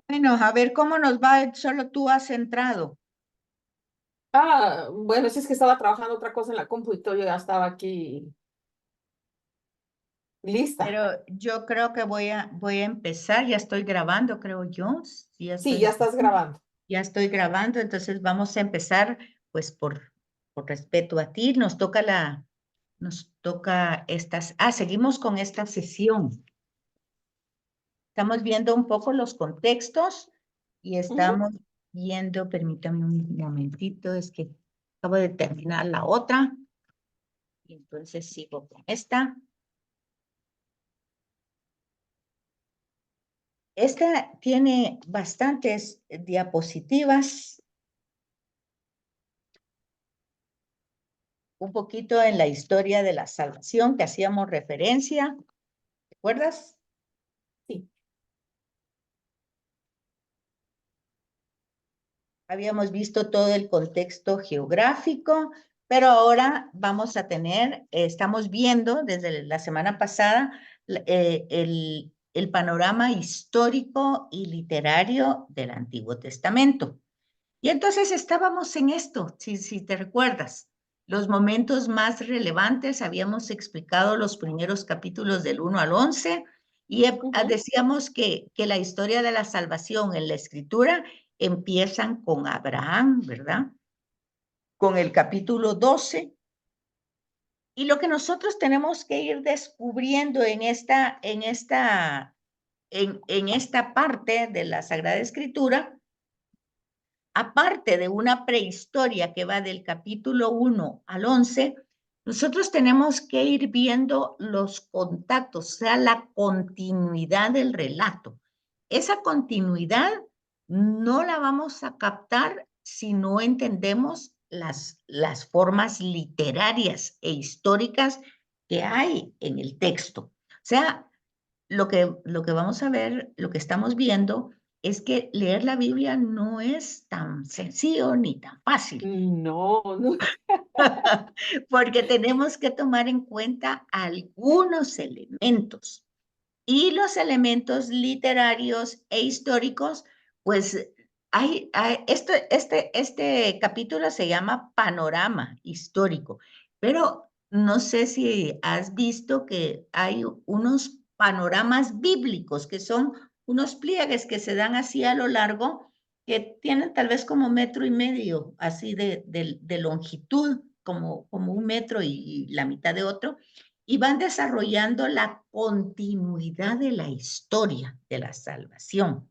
Bueno, a ver cómo nos va, solo tú has entrado, Bueno, si es que estaba trabajando otra cosa en la compu y todo, yo ya estaba aquí lista. pero yo creo que voy a empezar, ya estoy grabando, creo yo, sí, Sí, ya estás grabando. ya estoy grabando, entonces vamos a empezar, pues por respeto a ti, nos toca seguimos con esta sesión. Estamos viendo un poco los contextos y Ujú. estamos viendo, permítame un momentito, es que acabo de terminar la otra y entonces sigo con esta. Esta tiene bastantes diapositivas, un poquito en la historia de la salvación que hacíamos referencia, ¿recuerdas? Sí. Habíamos visto todo el contexto geográfico, pero ahora vamos a estamos viendo desde la semana pasada el panorama histórico y literario del Antiguo Testamento. Y entonces estábamos en esto, si te recuerdas, los momentos más relevantes, habíamos explicado los primeros capítulos del 1 al 11 y Ujú. decíamos que la historia de la salvación en la escritura empiezan con Abraham, ¿verdad? Con el capítulo 12. Y lo que nosotros tenemos que ir descubriendo en esta parte de la Sagrada Escritura, aparte de una prehistoria que va del capítulo 1 al 11, nosotros tenemos que ir viendo los contactos, o sea, la continuidad del relato. Esa continuidad no la vamos a captar si no entendemos las formas literarias e históricas que hay en el texto. O sea, lo que vamos a ver, lo que estamos viendo, es que leer la Biblia no es tan sencillo ni tan fácil, No, no. porque tenemos que tomar en cuenta algunos elementos. Y los elementos literarios e históricos, pues este capítulo se llama Panorama Histórico, pero no sé si has visto que hay unos panoramas bíblicos, que son unos pliegues que se dan así a lo largo, que tienen tal vez como 1,5 metros, así de longitud, como 1 metro y la mitad de otro, y van desarrollando la continuidad de la historia de la salvación.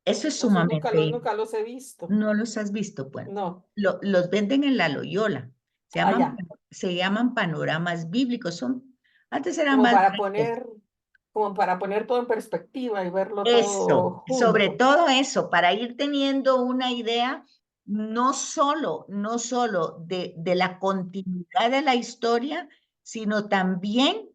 Eso es Esos nunca los, sumamente, nunca los he visto. no los has visto, bueno, No. los venden en la Loyola, se llaman, Allá. se llaman panoramas bíblicos, antes eran Como más para breves. poner, como para poner todo en perspectiva y verlo todo Eso, sobre junto. todo eso, para ir teniendo una idea no solo de la continuidad de la historia, sino también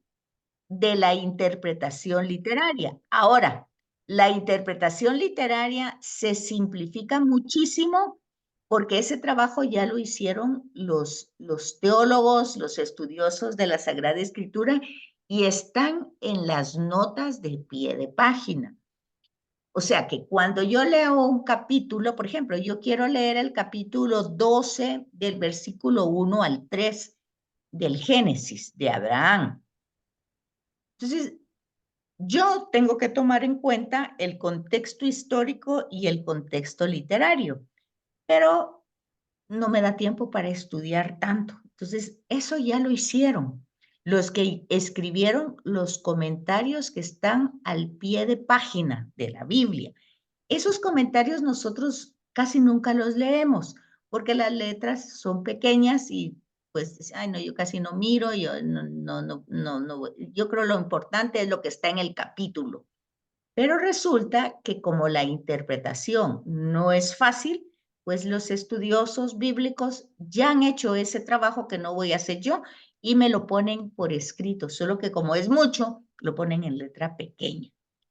de la interpretación literaria. Ahora, la interpretación literaria se simplifica muchísimo porque ese trabajo ya lo hicieron los teólogos, los estudiosos de la Sagrada Escritura y están en las notas de pie de página. O sea que cuando yo leo un capítulo, por ejemplo, yo quiero leer el capítulo 12 del versículo 1 al 3 del Génesis de Abraham. Entonces, yo tengo que tomar en cuenta el contexto histórico y el contexto literario, pero no me da tiempo para estudiar tanto. Entonces, eso ya lo hicieron los que escribieron los comentarios que están al pie de página de la Biblia. Esos comentarios nosotros casi nunca los leemos porque las letras son pequeñas y pues, ay, no, yo casi no miro, yo no, yo creo lo importante es lo que está en el capítulo. Pero resulta que como la interpretación no es fácil, pues los estudiosos bíblicos ya han hecho ese trabajo que no voy a hacer yo y me lo ponen por escrito, solo que como es mucho, lo ponen en letra pequeña.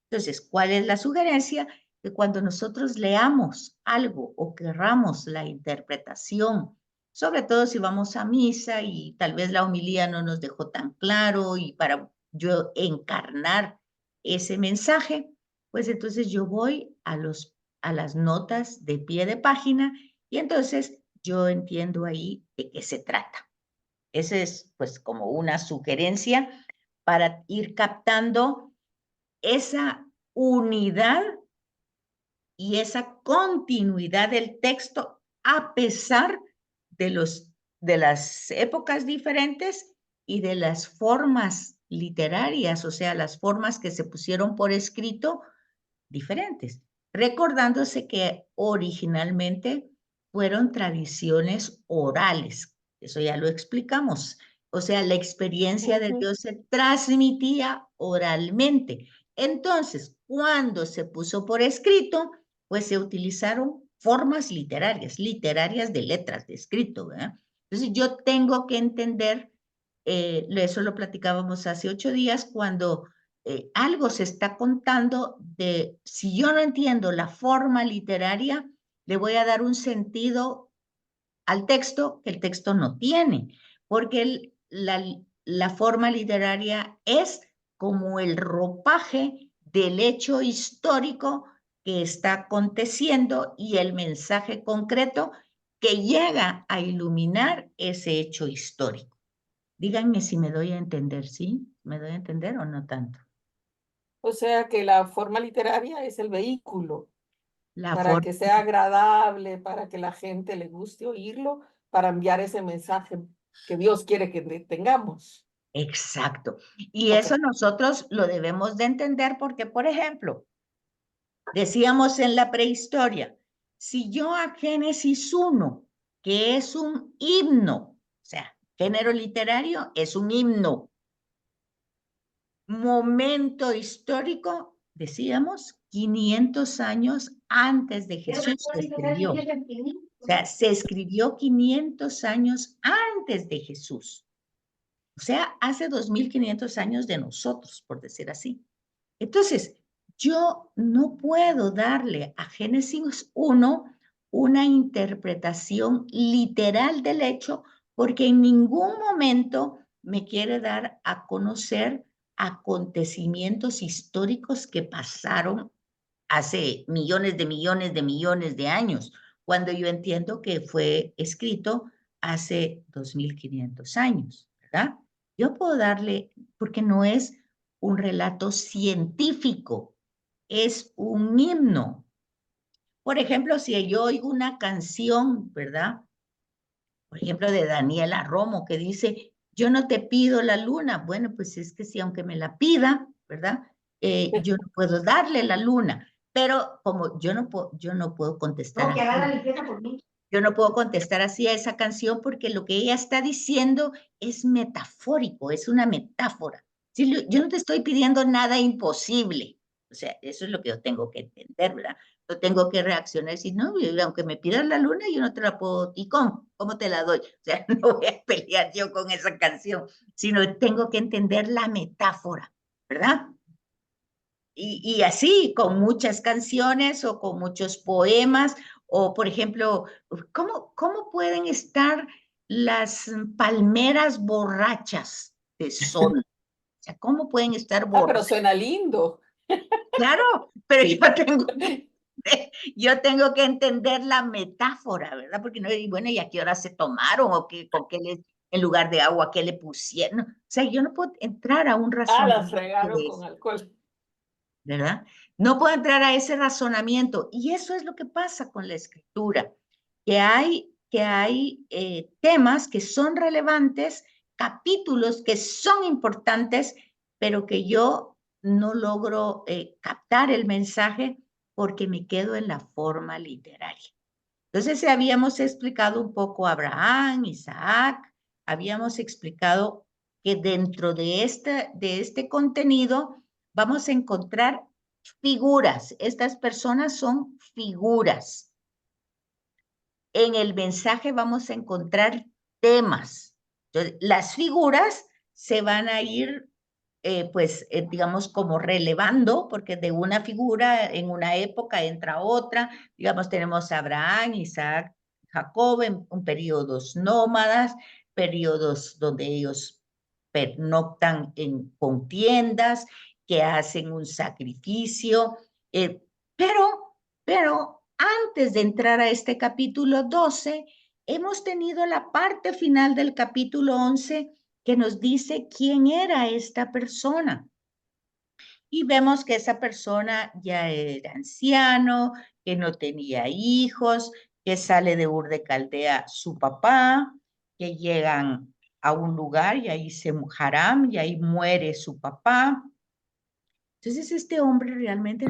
Entonces, ¿cuál es la sugerencia? Que cuando nosotros leamos algo o querramos la interpretación, sobre todo si vamos a misa y tal vez la homilía no nos dejó tan claro y para yo encarnar ese mensaje, pues entonces yo voy a las notas de pie de página y entonces yo entiendo ahí de qué se trata. Esa es pues como una sugerencia para ir captando esa unidad y esa continuidad del texto a pesar de las épocas diferentes y de las formas literarias, o sea, las formas que se pusieron por escrito diferentes, recordándose que originalmente fueron tradiciones orales, eso ya lo explicamos, o sea, la experiencia de Dios se transmitía oralmente. Entonces, cuando se puso por escrito, pues se utilizaron formas literarias de letras, de escrito, ¿verdad? Entonces, yo tengo que entender, eso lo platicábamos hace 8 días, cuando algo se está contando de, si yo no entiendo la forma literaria, le voy a dar un sentido al texto que el texto no tiene, porque la forma literaria es como el ropaje del hecho histórico que está aconteciendo y el mensaje concreto que llega a iluminar ese hecho histórico. Díganme si me doy a entender, ¿sí? ¿Me doy a entender o no tanto? O sea que la forma literaria es el vehículo La para forma, que sea agradable, para que la gente le guste oírlo, para enviar ese mensaje que Dios quiere que tengamos. exacto. Y Ok. eso nosotros lo debemos de entender porque, por ejemplo, decíamos en la prehistoria, si yo a Génesis 1, que es un himno, o sea, género literario es un himno, momento histórico, decíamos, 500 años antes de Jesús se escribió. O sea, se escribió 500 años antes de Jesús. O sea, hace 2500 años de nosotros, por decir así. Entonces, yo no puedo darle a Génesis 1 una interpretación literal del hecho porque en ningún momento me quiere dar a conocer acontecimientos históricos que pasaron hace millones de millones de millones de años, cuando yo entiendo que fue escrito hace 2500 años, ¿verdad? Yo puedo darle, porque no es un relato científico, es un himno. Por ejemplo, si yo oigo una canción, ¿verdad? Por ejemplo, de Daniela Romo, que dice, yo no te pido la luna. Bueno, pues es que si aunque me la pida, ¿verdad? Yo no puedo darle la luna. Pero como yo no puedo contestar así. Yo no puedo contestar así a esa canción porque lo que ella está diciendo es metafórico, es una metáfora. Sí, yo no te estoy pidiendo nada imposible. O sea, eso es lo que yo tengo que entender, ¿verdad? Yo tengo que reaccionar y decir, no, aunque me pidas la luna, yo no te la puedo, ¿y cómo te la doy? O sea, no voy a pelear yo con esa canción, sino tengo que entender la metáfora, ¿verdad? Y así, con muchas canciones o con muchos poemas, o por ejemplo, ¿cómo pueden estar las palmeras borrachas de sol? O sea, ¿cómo pueden estar Ah, pero borrachas? suena lindo. Claro, pero yo tengo que entender la metáfora, ¿verdad? Porque no, y bueno, ¿y a qué hora se tomaron? ¿O qué, con qué en lugar de agua, qué le pusieron? O sea, yo no puedo entrar a un Ah, las razonamiento regaron de con eso, alcohol. ¿verdad? No puedo entrar a ese razonamiento. Y eso es lo que pasa con la escritura, que hay temas que son relevantes, capítulos que son importantes, pero que yo no logro captar el mensaje porque me quedo en la forma literaria. Entonces, habíamos explicado un poco a Abraham, Isaac, habíamos explicado que dentro de este contenido vamos a encontrar figuras. Estas personas son figuras. En el mensaje vamos a encontrar temas. Entonces, las figuras se van a ir, pues, digamos, como relevando, porque de una figura en una época entra otra. Digamos, tenemos a Abraham, Isaac, Jacob en periodos nómadas, periodos donde ellos pernoctan en contiendas, que hacen un sacrificio, Eh, pero antes de entrar a este capítulo 12, hemos tenido la parte final del capítulo 11 que nos dice quién era esta persona. Y vemos que esa persona ya era anciano, que no tenía hijos, que sale de Ur de Caldea su papá, que llegan a un lugar y ahí se Haram y ahí muere su papá. Entonces este hombre realmente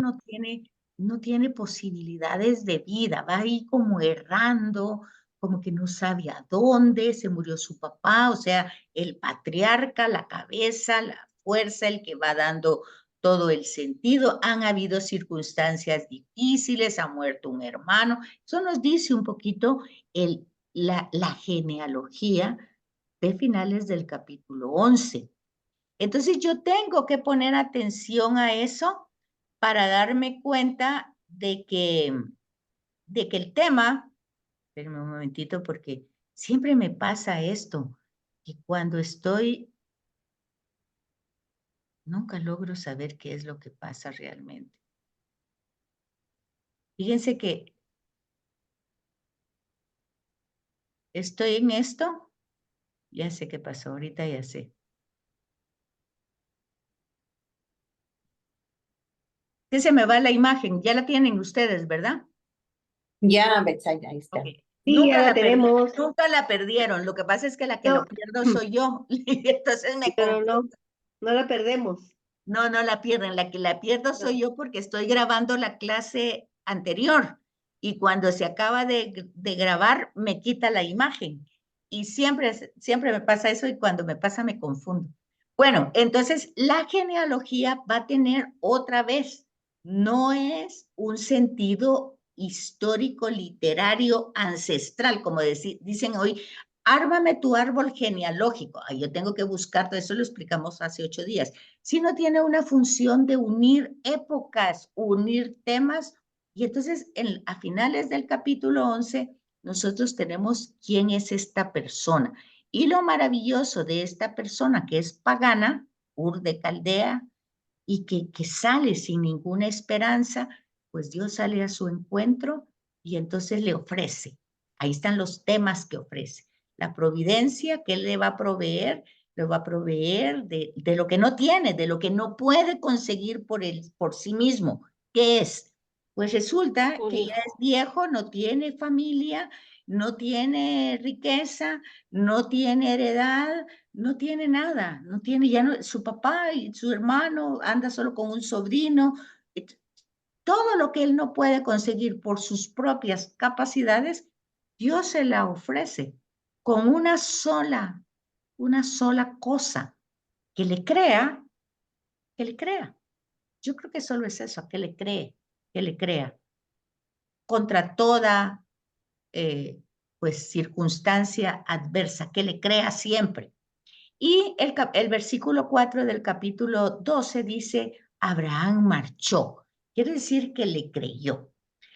no tiene posibilidades de vida, va ahí como errando, como que no sabe a dónde, se murió su papá, o sea, el patriarca, la cabeza, la fuerza, el que va dando todo el sentido. Han habido circunstancias difíciles, ha muerto un hermano. Eso nos dice un poquito la genealogía de finales del capítulo 11. Entonces yo tengo que poner atención a eso para darme cuenta de que el tema, espérenme un momentito porque siempre me pasa esto, que cuando estoy, nunca logro saber qué es lo que pasa realmente. Fíjense que estoy en esto, ya sé qué pasó, ahorita ya sé. Que se me va la imagen, ya la tienen ustedes, ¿verdad? Ya, Betsaida, ahí está. Okay. Sí, ya la tenemos. Nunca la perdieron. Lo que pasa es que la que No. lo pierdo soy yo. Y entonces me Pero confundo. no la perdemos. No, no la pierden. La que la pierdo soy yo porque estoy grabando la clase anterior. Y cuando se acaba de grabar, me quita la imagen. Y siempre me pasa eso y cuando me pasa me confundo. Bueno, entonces la genealogía va a tener otra vez, no es un sentido histórico, literario, ancestral, como dicen hoy, ármame tu árbol genealógico. Ay, yo tengo que buscar, todo eso lo explicamos hace 8 días, sino tiene una función de unir épocas, unir temas, y entonces a finales del capítulo 11, nosotros tenemos quién es esta persona. Y lo maravilloso de esta persona que es pagana, Ur de Caldea, y que sale sin ninguna esperanza, pues Dios sale a su encuentro y entonces le ofrece. Ahí están los temas que ofrece. La providencia que Él le va a proveer de lo que no tiene, de lo que no puede conseguir por sí mismo. ¿Qué es? Pues resulta Un que ya hijo. es viejo, no tiene familia, no tiene riqueza, no tiene heredad, no tiene nada, no tiene, ya no, su papá y su hermano anda solo con un sobrino, todo lo que él no puede conseguir por sus propias capacidades, Dios se la ofrece con una sola cosa, que le crea, que le crea. Yo creo que solo es eso, que le crea, contra toda pues circunstancia adversa, que le crea siempre. Y el versículo 4 del capítulo 12 dice, Abraham marchó. Quiere decir que le creyó.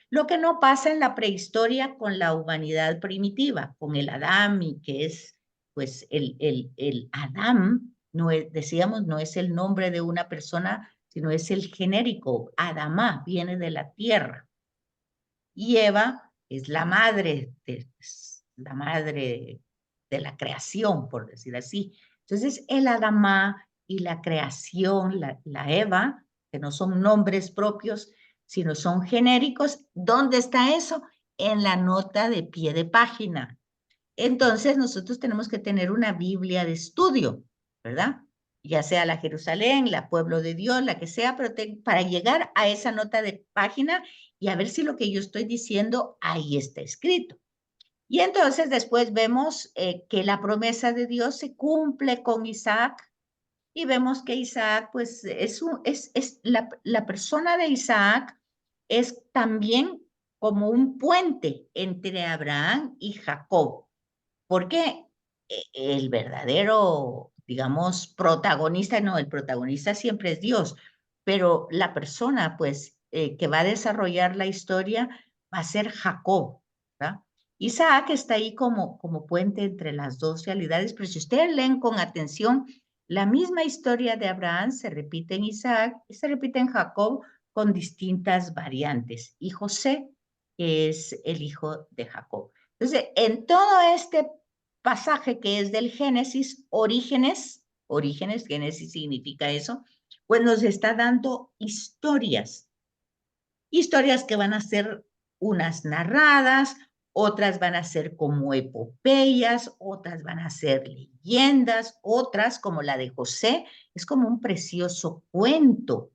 Lo que no pasa en la prehistoria con la humanidad primitiva, con el Adán, y que es, pues, el Adán, no es, decíamos, no es el nombre de una persona, sino es el genérico. Adamá viene de la tierra. Y Eva es la madre de la creación, por decir así. Entonces, el Adamá y la creación, la Eva, que no son nombres propios, sino son genéricos, ¿dónde está eso? En la nota de pie de página. Entonces, nosotros tenemos que tener una Biblia de estudio, ¿verdad? Ya sea la Jerusalén, la Pueblo de Dios, la que sea, pero para llegar a esa nota de página y a ver si lo que yo estoy diciendo ahí está escrito. Y entonces después vemos que la promesa de Dios se cumple con Isaac y vemos que Isaac, pues, es la persona de Isaac es también como un puente entre Abraham y Jacob. Porque el verdadero, digamos, protagonista, no, el protagonista siempre es Dios, pero la persona, pues, que va a desarrollar la historia va a ser Jacob, ¿verdad? Isaac está ahí como puente entre las dos realidades, pero si ustedes leen con atención, la misma historia de Abraham se repite en Isaac y se repite en Jacob con distintas variantes. Y José es el hijo de Jacob. Entonces, en todo este pasaje que es del Génesis, orígenes, Génesis significa eso, pues nos está dando historias que van a ser unas narradas, otras van a ser como epopeyas, otras van a ser leyendas, otras como la de José, es como un precioso cuento,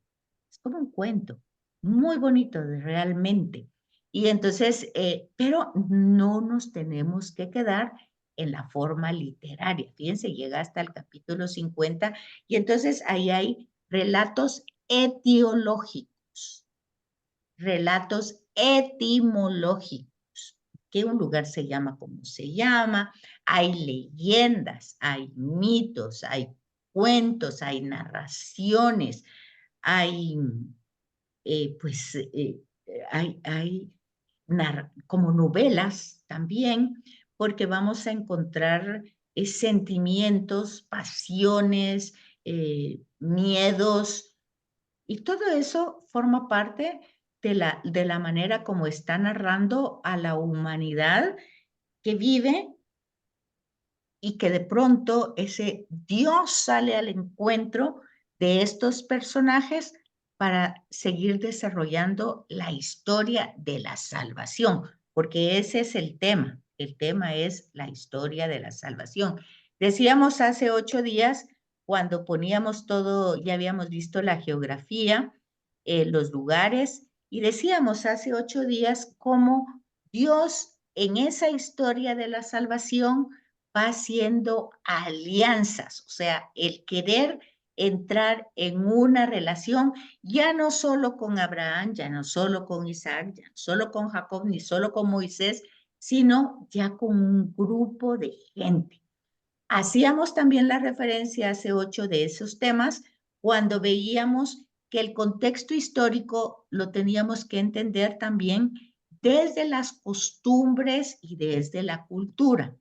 es como un cuento, muy bonito realmente. Y entonces, pero no nos tenemos que quedar en la forma literaria. Fíjense, llega hasta el capítulo 50 y entonces ahí hay relatos etiológicos, relatos etimológicos, que un lugar se llama como se llama, hay leyendas, hay mitos, hay cuentos, hay narraciones, hay, pues, hay como novelas también, porque vamos a encontrar sentimientos, pasiones, miedos, y todo eso forma parte de la manera como está narrando a la humanidad que vive y que de pronto ese Dios sale al encuentro de estos personajes para seguir desarrollando la historia de la salvación, porque ese es el tema. El tema es la historia de la salvación. Decíamos hace 8 días, cuando poníamos todo, ya habíamos visto la geografía, los lugares, y decíamos hace 8 días cómo Dios en esa historia de la salvación va haciendo alianzas, o sea, el querer entrar en una relación, ya no solo con Abraham, ya no solo con Isaac, ya no solo con Jacob, ni solo con Moisés, sino ya con un grupo de gente. Hacíamos también la referencia hace 8 de esos temas cuando veíamos que el contexto histórico lo teníamos que entender también desde las costumbres y desde la cultura.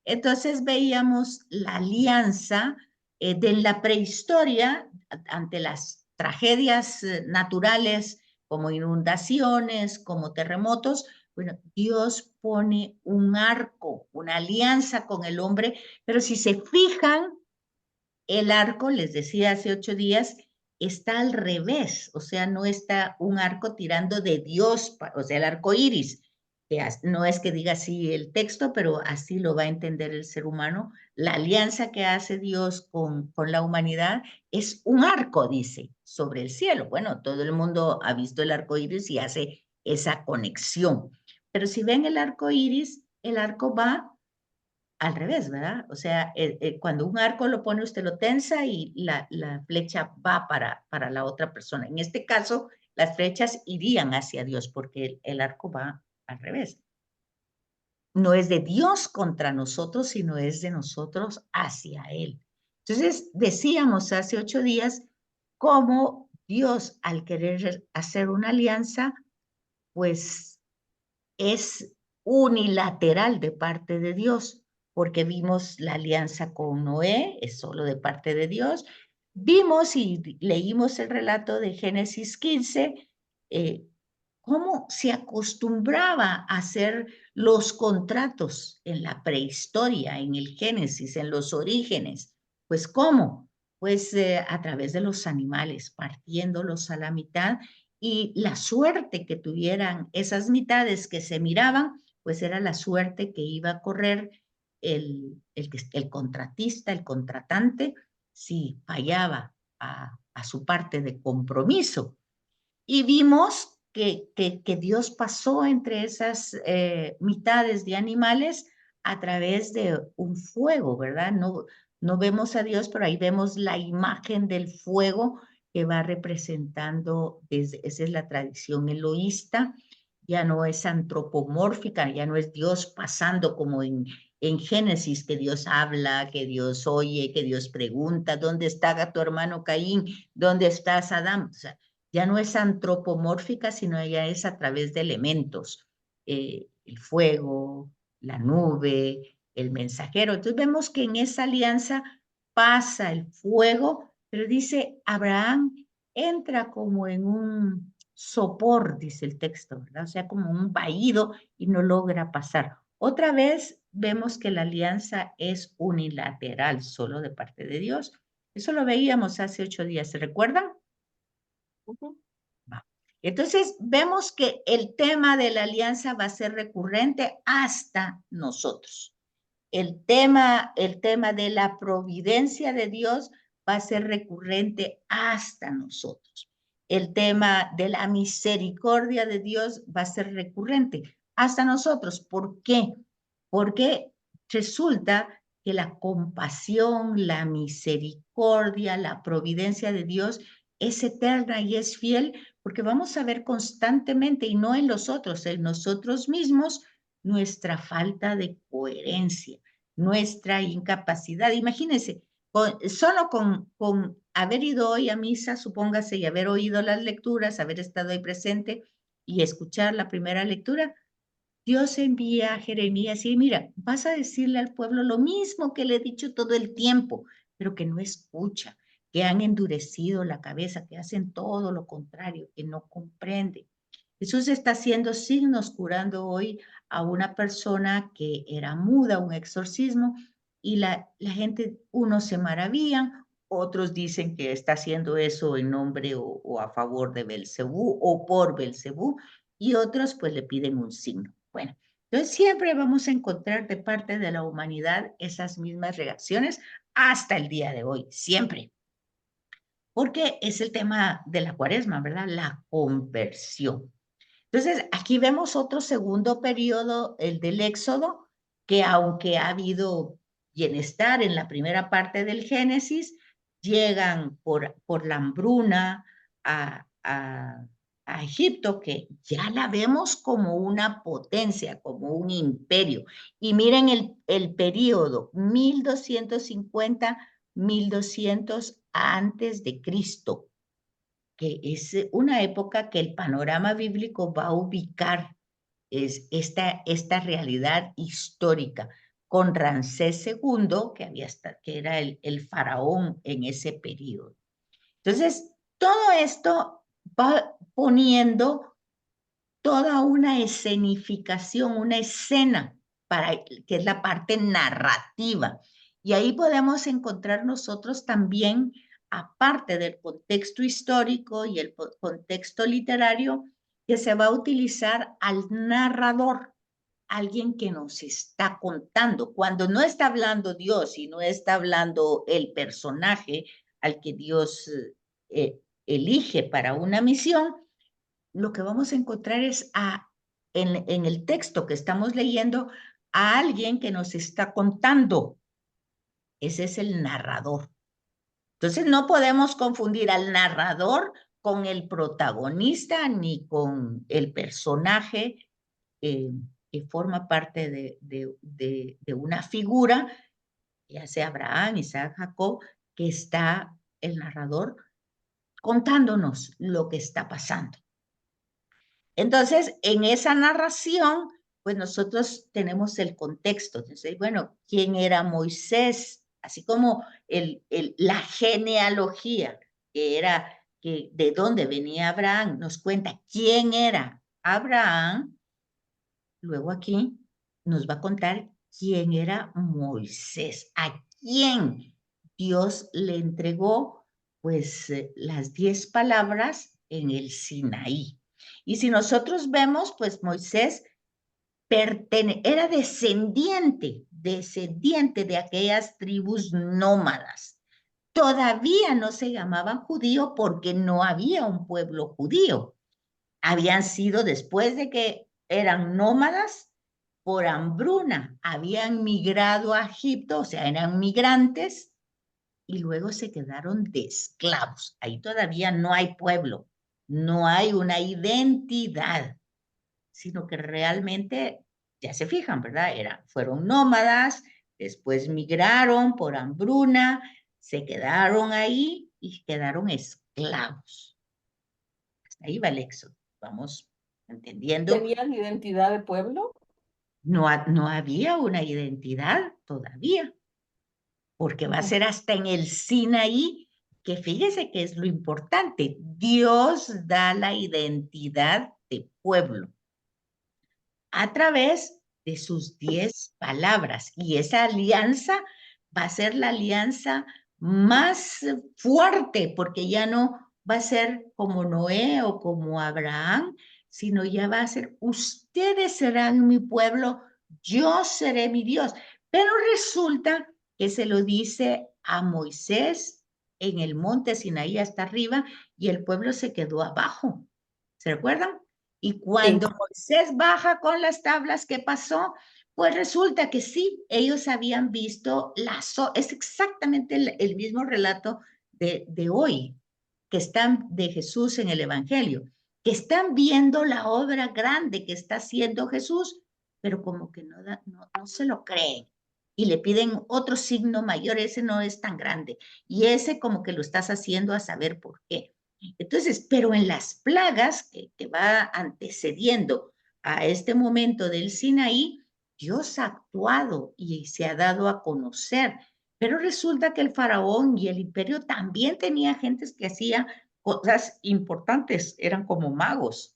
Entonces veíamos la alianza de la prehistoria ante las tragedias naturales como inundaciones, como terremotos. Bueno, Dios pone un arco, una alianza con el hombre, pero si se fijan, el arco, les decía hace 8 días, está al revés, o sea, no está un arco tirando de Dios, o sea, el arco iris, que no es que diga así el texto, pero así lo va a entender el ser humano. La alianza que hace Dios con la humanidad es un arco, dice, sobre el cielo. Bueno, todo el mundo ha visto el arco iris y hace esa conexión. Pero si ven el arco iris, el arco va al revés, ¿verdad? O sea, cuando un arco lo pone, usted lo tensa y la flecha va para la otra persona. En este caso, las flechas irían hacia Dios porque el arco va al revés. No es de Dios contra nosotros, sino es de nosotros hacia Él. Entonces, decíamos hace 8 días cómo Dios, al querer hacer una alianza, pues es unilateral de parte de Dios, porque vimos la alianza con Noé, es solo de parte de Dios. Vimos y leímos el relato de Génesis 15, cómo se acostumbraba a hacer los contratos en la prehistoria, en el Génesis, en los orígenes. Pues ¿cómo? Pues a través de los animales, partiéndolos a la mitad, y la suerte que tuvieran esas mitades que se miraban, pues era la suerte que iba a correr el contratista, el contratante, si fallaba a su parte de compromiso. Y vimos que Dios pasó entre esas mitades de animales a través de un fuego, ¿verdad? No, no vemos a Dios, pero ahí vemos la imagen del fuego que va representando, esa es la tradición eloísta, ya no es antropomórfica, ya no es Dios pasando como en Génesis, que Dios habla, que Dios oye, que Dios pregunta, ¿dónde está tu hermano Caín? ¿Dónde estás, Adán? O sea, ya no es antropomórfica, sino ya es a través de elementos, el fuego, la nube, el mensajero. Entonces vemos que en esa alianza pasa el fuego, pero dice Abraham entra como en un sopor, dice el texto, ¿verdad? O sea, como un vaído y no logra pasar. Otra vez vemos que la alianza es unilateral, solo de parte de Dios. Eso lo veíamos hace 8 días, ¿se recuerdan? Entonces, vemos que el tema de la alianza va a ser recurrente hasta nosotros. El tema de la providencia de Dios va a ser recurrente hasta nosotros. El tema de la misericordia de Dios va a ser recurrente hasta nosotros. ¿Por qué? Porque resulta que la compasión, la misericordia, la providencia de Dios es eterna y es fiel, porque vamos a ver constantemente, y no en los otros, en nosotros mismos, nuestra falta de coherencia, nuestra incapacidad. Imagínense, solo con haber ido hoy a misa, supóngase, y haber oído las lecturas, haber estado ahí presente y escuchar la primera lectura, Dios envía a Jeremías y mira, vas a decirle al pueblo lo mismo que le he dicho todo el tiempo, pero que no escucha, que han endurecido la cabeza, que hacen todo lo contrario, que no comprende. Jesús está haciendo signos curando hoy a una persona que era muda, un exorcismo, y la gente, unos se maravillan, otros dicen que está haciendo eso en nombre o a favor de Belcebú o por Belcebú, y otros pues le piden un signo. Bueno, entonces siempre vamos a encontrar de parte de la humanidad esas mismas reacciones hasta el día de hoy, siempre. Porque es el tema de la cuaresma, ¿verdad? La conversión. Entonces, aquí vemos otro segundo periodo, el del Éxodo, que aunque ha habido bienestar en la primera parte del Génesis, llegan por la hambruna a Egipto, que ya la vemos como una potencia, como un imperio. Y miren el periodo, 1250, 1200 antes de Cristo, que es una época que el panorama bíblico va a ubicar esta realidad histórica con Ramsés II, que era el faraón en ese periodo. Entonces, todo esto va poniendo toda una escenificación, una escena, que es la parte narrativa. Y ahí podemos encontrar nosotros también, aparte del contexto histórico y el contexto literario, que se va a utilizar al narrador, alguien que nos está contando. Cuando no está hablando Dios y no está hablando el personaje al que Dios elige para una misión, lo que vamos a encontrar es en el texto que estamos leyendo a alguien que nos está contando. Ese es el narrador. Entonces no podemos confundir al narrador con el protagonista ni con el personaje que forma parte de una figura, ya sea Abraham, Isaac, Jacob, que está el narrador contándonos lo que está pasando. Entonces, en esa narración, pues nosotros tenemos el contexto. Entonces, bueno, ¿quién era Moisés? Así como la genealogía, que era de dónde venía Abraham, nos cuenta quién era Abraham. Luego aquí nos va a contar quién era Moisés, a quién Dios le entregó pues las 10 palabras en el Sinaí. Y si nosotros vemos, pues Moisés era descendiente de aquellas tribus nómadas. Todavía no se llamaban judío porque no había un pueblo judío. Habían sido, después de que eran nómadas, por hambruna, habían migrado a Egipto, o sea, eran migrantes, y luego se quedaron de esclavos. Ahí todavía no hay pueblo, no hay una identidad, sino que realmente, ya se fijan, ¿verdad? Fueron nómadas, después migraron por hambruna, se quedaron ahí y quedaron esclavos. Hasta ahí va el éxodo. Vamos entendiendo. ¿Tenían identidad de pueblo? No había una identidad todavía, porque va a ser hasta en el Sinaí que fíjese que es lo importante. Dios da la identidad de pueblo a través de sus 10 palabras. Y esa alianza va a ser la alianza más fuerte, porque ya no va a ser como Noé o como Abraham, sino ya va a ser, ustedes serán mi pueblo, yo seré mi Dios. Pero resulta que se lo dice a Moisés en el monte Sinaí hasta arriba y el pueblo se quedó abajo. ¿Se recuerdan? Y cuando Moisés baja con las tablas, ¿qué pasó? Pues resulta que sí, ellos habían visto es exactamente el mismo relato de hoy, que están de Jesús en el Evangelio, que están viendo la obra grande que está haciendo Jesús, pero como que no se lo creen y le piden otro signo mayor, ese no es tan grande, y ese como que lo estás haciendo a saber por qué. Entonces, pero en las plagas que va antecediendo a este momento del Sinaí, Dios ha actuado y se ha dado a conocer. Pero resulta que el faraón y el imperio también tenía gentes que hacían cosas importantes, eran como magos.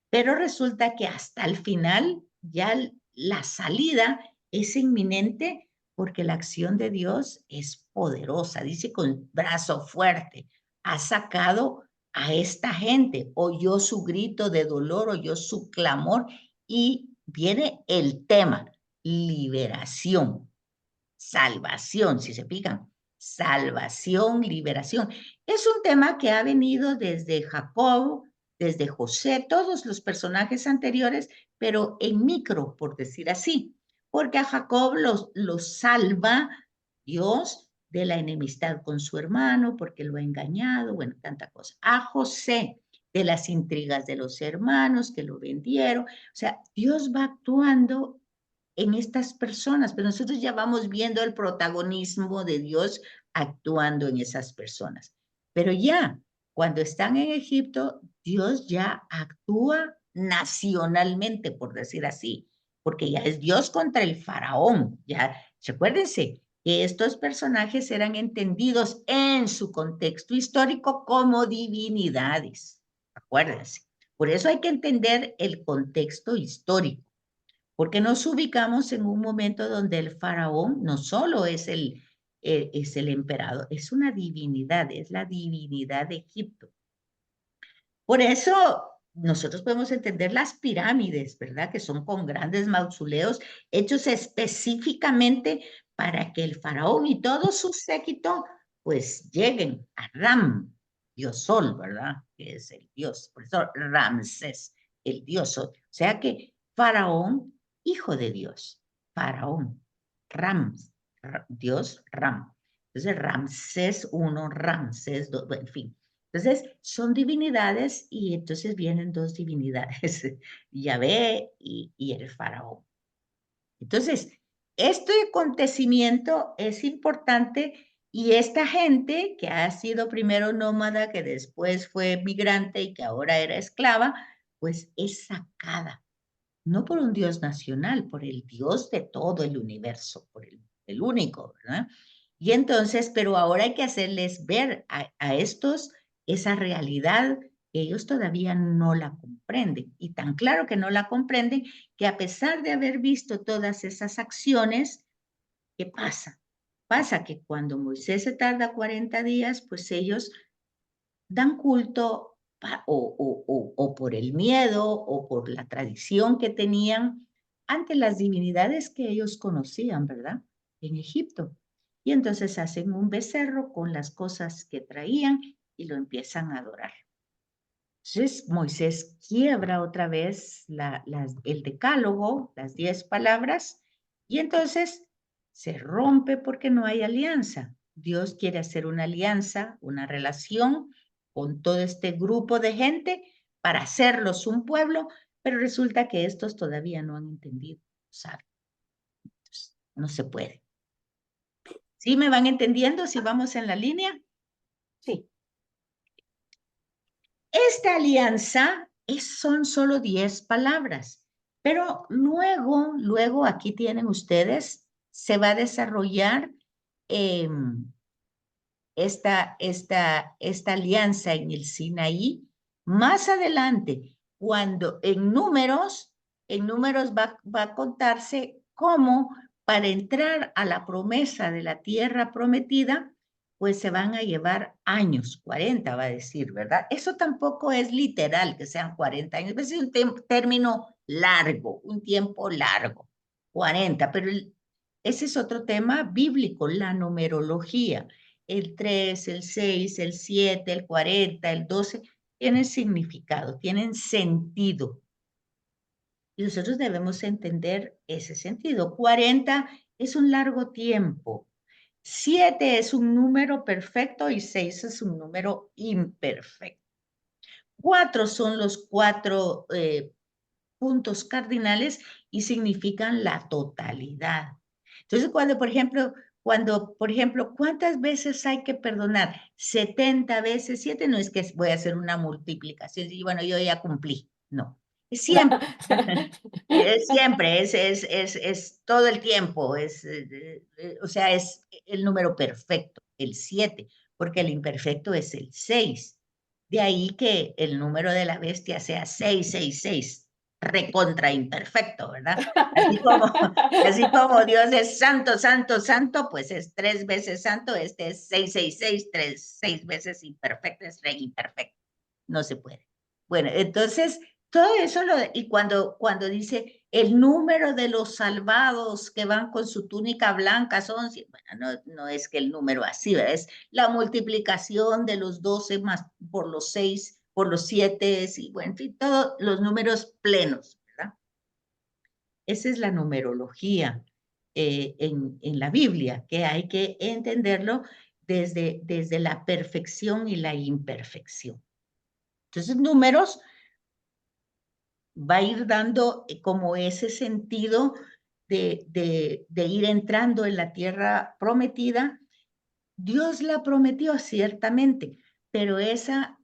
Pero resulta que hasta el final ya la salida es inminente porque la acción de Dios es poderosa, dice con brazo fuerte, ha sacado a esta gente, oyó su grito de dolor, oyó su clamor y viene el tema, liberación, salvación, si se fijan, salvación, liberación. Es un tema que ha venido desde Jacob, desde José, todos los personajes anteriores, pero en micro, por decir así, porque a Jacob los salva Dios de la enemistad con su hermano, porque lo ha engañado, bueno, tanta cosa. A José de las intrigas de los hermanos que lo vendieron. O sea, Dios va actuando en estas personas, pero nosotros ya vamos viendo el protagonismo de Dios actuando en esas personas. Pero ya, cuando están en Egipto, Dios ya actúa nacionalmente, por decir así, porque ya es Dios contra el faraón. Ya, recuérdense que estos personajes eran entendidos en su contexto histórico como divinidades. Acuérdense. Por eso hay que entender el contexto histórico porque nos ubicamos en un momento donde el faraón no solo es el emperador, es una divinidad, es la divinidad de Egipto. Por eso nosotros podemos entender las pirámides, ¿verdad? Que son con grandes mausoleos hechos específicamente para que el faraón y todo su séquito pues lleguen a Ram, dios sol, ¿verdad? Que es el dios, por eso Ramsés, el dios sol. O sea que faraón, hijo de Dios, faraón, Ram, Dios Ram. Entonces Ramsés I, Ramsés II, en fin. Entonces, son divinidades y entonces vienen dos divinidades, Yahvé y el faraón. Entonces, este acontecimiento es importante y esta gente que ha sido primero nómada, que después fue migrante y que ahora era esclava, pues es sacada, no por un Dios nacional, por el Dios de todo el universo, por el único, ¿verdad? Y entonces, pero ahora hay que hacerles ver a estos esa realidad que ellos todavía no la comprenden. Y tan claro que no la comprenden que a pesar de haber visto todas esas acciones, ¿qué pasa? Pasa que cuando Moisés se tarda 40 días, pues ellos dan culto o por el miedo o por la tradición que tenían ante las divinidades que ellos conocían, ¿verdad? En Egipto. Y entonces hacen un becerro con las cosas que traían y lo empiezan a adorar. Entonces Moisés quiebra otra vez el decálogo, las 10 palabras, y entonces se rompe porque no hay alianza. Dios quiere hacer una alianza, una relación con todo este grupo de gente para hacerlos un pueblo, pero resulta que estos todavía no han entendido, ¿saben? Entonces, no se puede. ¿Sí me van entendiendo si vamos en la línea? Sí. Esta alianza son solo 10 palabras, pero luego aquí tienen ustedes, se va a desarrollar esta alianza en el Sinaí. Más adelante, cuando en números va a contarse cómo para entrar a la promesa de la tierra prometida, pues se van a llevar años, 40 va a decir, ¿verdad? Eso tampoco es literal que sean 40 años, es un término largo, un tiempo largo, 40, pero ese es otro tema bíblico, la numerología. El 3, el 6, el 7, el 40, el 12, tienen significado, tienen sentido. Y nosotros debemos entender ese sentido. 40 es un largo tiempo. 7 es un número perfecto y 6 es un número imperfecto. 4 son los 4 puntos cardinales y significan la totalidad. Entonces, por ejemplo, ¿cuántas veces hay que perdonar? 70 veces 7, no es que voy a hacer una multiplicación y bueno, yo ya cumplí, no. Es siempre, es siempre, es todo el tiempo, o sea, es el número perfecto, el 7, porque el imperfecto es el 6. De ahí que el número de la bestia sea 666, recontra imperfecto, ¿verdad? Así como Dios es santo, santo, santo, pues es 3 veces santo, este es 666, 6 veces imperfecto, es re imperfecto. No se puede. Bueno, entonces, todo eso, y cuando dice el número de los salvados que van con su túnica blanca son, bueno, no es que el número así, ¿verdad? Es la multiplicación de los 12 más por los 6, por los 7, y bueno, en fin, todos los números plenos, ¿verdad? Esa es la numerología en la Biblia, que hay que entenderlo desde la perfección y la imperfección. Entonces, números va a ir dando como ese sentido de ir entrando en la tierra prometida. Dios la prometió ciertamente, pero esa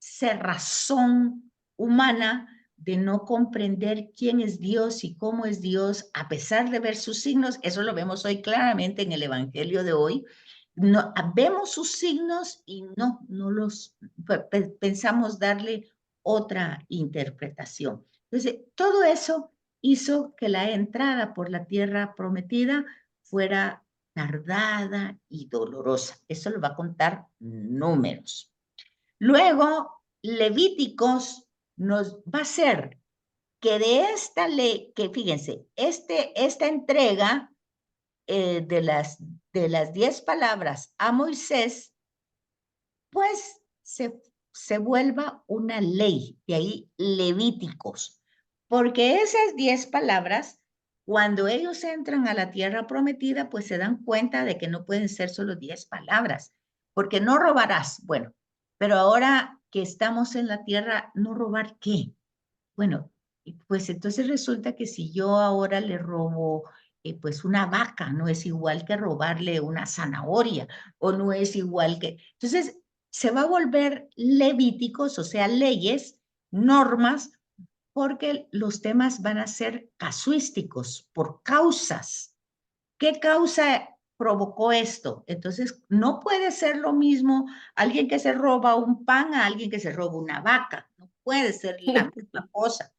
cerrazón humana de no comprender quién es Dios y cómo es Dios, a pesar de ver sus signos, eso lo vemos hoy claramente en el Evangelio de hoy. No, vemos sus signos y no los pensamos darle otra interpretación. Entonces, todo eso hizo que la entrada por la tierra prometida fuera tardada y dolorosa. Eso lo va a contar números. Luego, Levíticos nos va a hacer que de esta ley, que fíjense, esta entrega de las 10 palabras a Moisés, pues se vuelva una ley, de ahí Levíticos, porque esas 10 palabras, cuando ellos entran a la tierra prometida, pues se dan cuenta de que no pueden ser solo 10 palabras, porque no robarás, bueno, pero ahora que estamos en la tierra, ¿no robar qué? Bueno, pues entonces resulta que si yo ahora le robo pues una vaca, no es igual que robarle una zanahoria o no es igual que... Entonces se va a volver levíticos, o sea, leyes, normas, porque los temas van a ser casuísticos, por causas. ¿Qué causa provocó esto? Entonces, no puede ser lo mismo alguien que se roba un pan a alguien que se roba una vaca. No puede ser la misma cosa.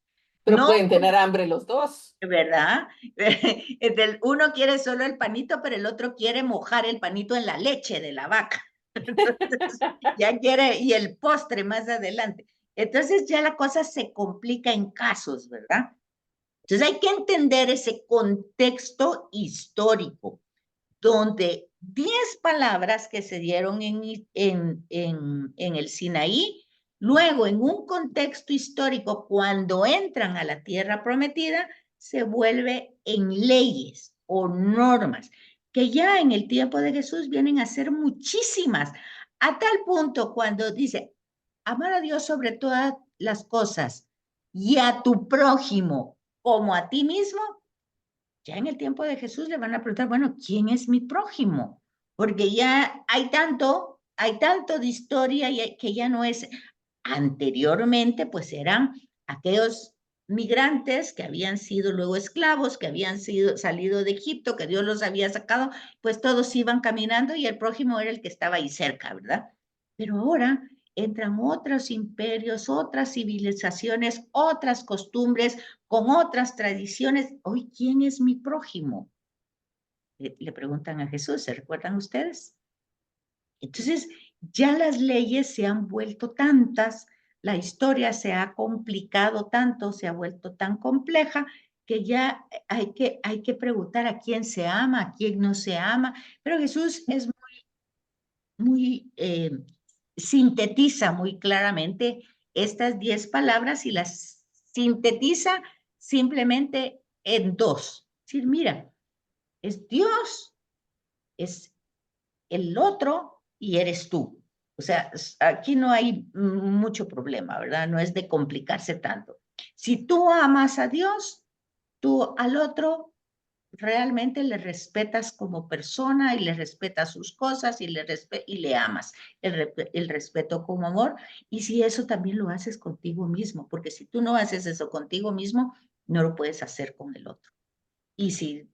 Pero No, pueden tener hambre los dos. ¿verdad? Uno quiere solo el panito, pero el otro quiere mojar el panito en la leche de la vaca. Entonces, ya quiere, y el postre más adelante. Entonces ya la cosa se complica en casos, ¿verdad? Entonces hay que entender ese contexto histórico donde 10 palabras que se dieron en el Sinaí, luego en un contexto histórico, cuando entran a la tierra prometida, se vuelve en leyes o normas, que ya en el tiempo de Jesús vienen a ser muchísimas, a tal punto cuando dice, amar a Dios sobre todas las cosas y a tu prójimo como a ti mismo, ya en el tiempo de Jesús le van a preguntar, bueno, ¿quién es mi prójimo? Porque ya hay tanto de historia que ya no es, anteriormente pues eran aquellos migrantes que habían sido luego esclavos, que habían salido de Egipto, que Dios los había sacado, pues todos iban caminando y el prójimo era el que estaba ahí cerca, ¿verdad? Pero ahora entran otros imperios, otras civilizaciones, otras costumbres, con otras tradiciones. Hoy, ¿quién es mi prójimo? Le preguntan a Jesús, ¿se recuerdan ustedes? Entonces, ya las leyes se han vuelto tantas, la historia se ha complicado tanto, se ha vuelto tan compleja, que ya hay que preguntar a quién se ama, a quién no se ama. Pero Jesús es muy sintetiza muy claramente estas 10 palabras y las sintetiza simplemente en dos. Es decir, mira, es Dios, es el otro y eres tú. O sea, aquí no hay mucho problema, ¿verdad? No es de complicarse tanto. Si tú amas a Dios, tú al otro realmente le respetas como persona y le respetas sus cosas y le amas. El respeto como amor. Y si eso también lo haces contigo mismo, porque si tú no haces eso contigo mismo, no lo puedes hacer con el otro. Y si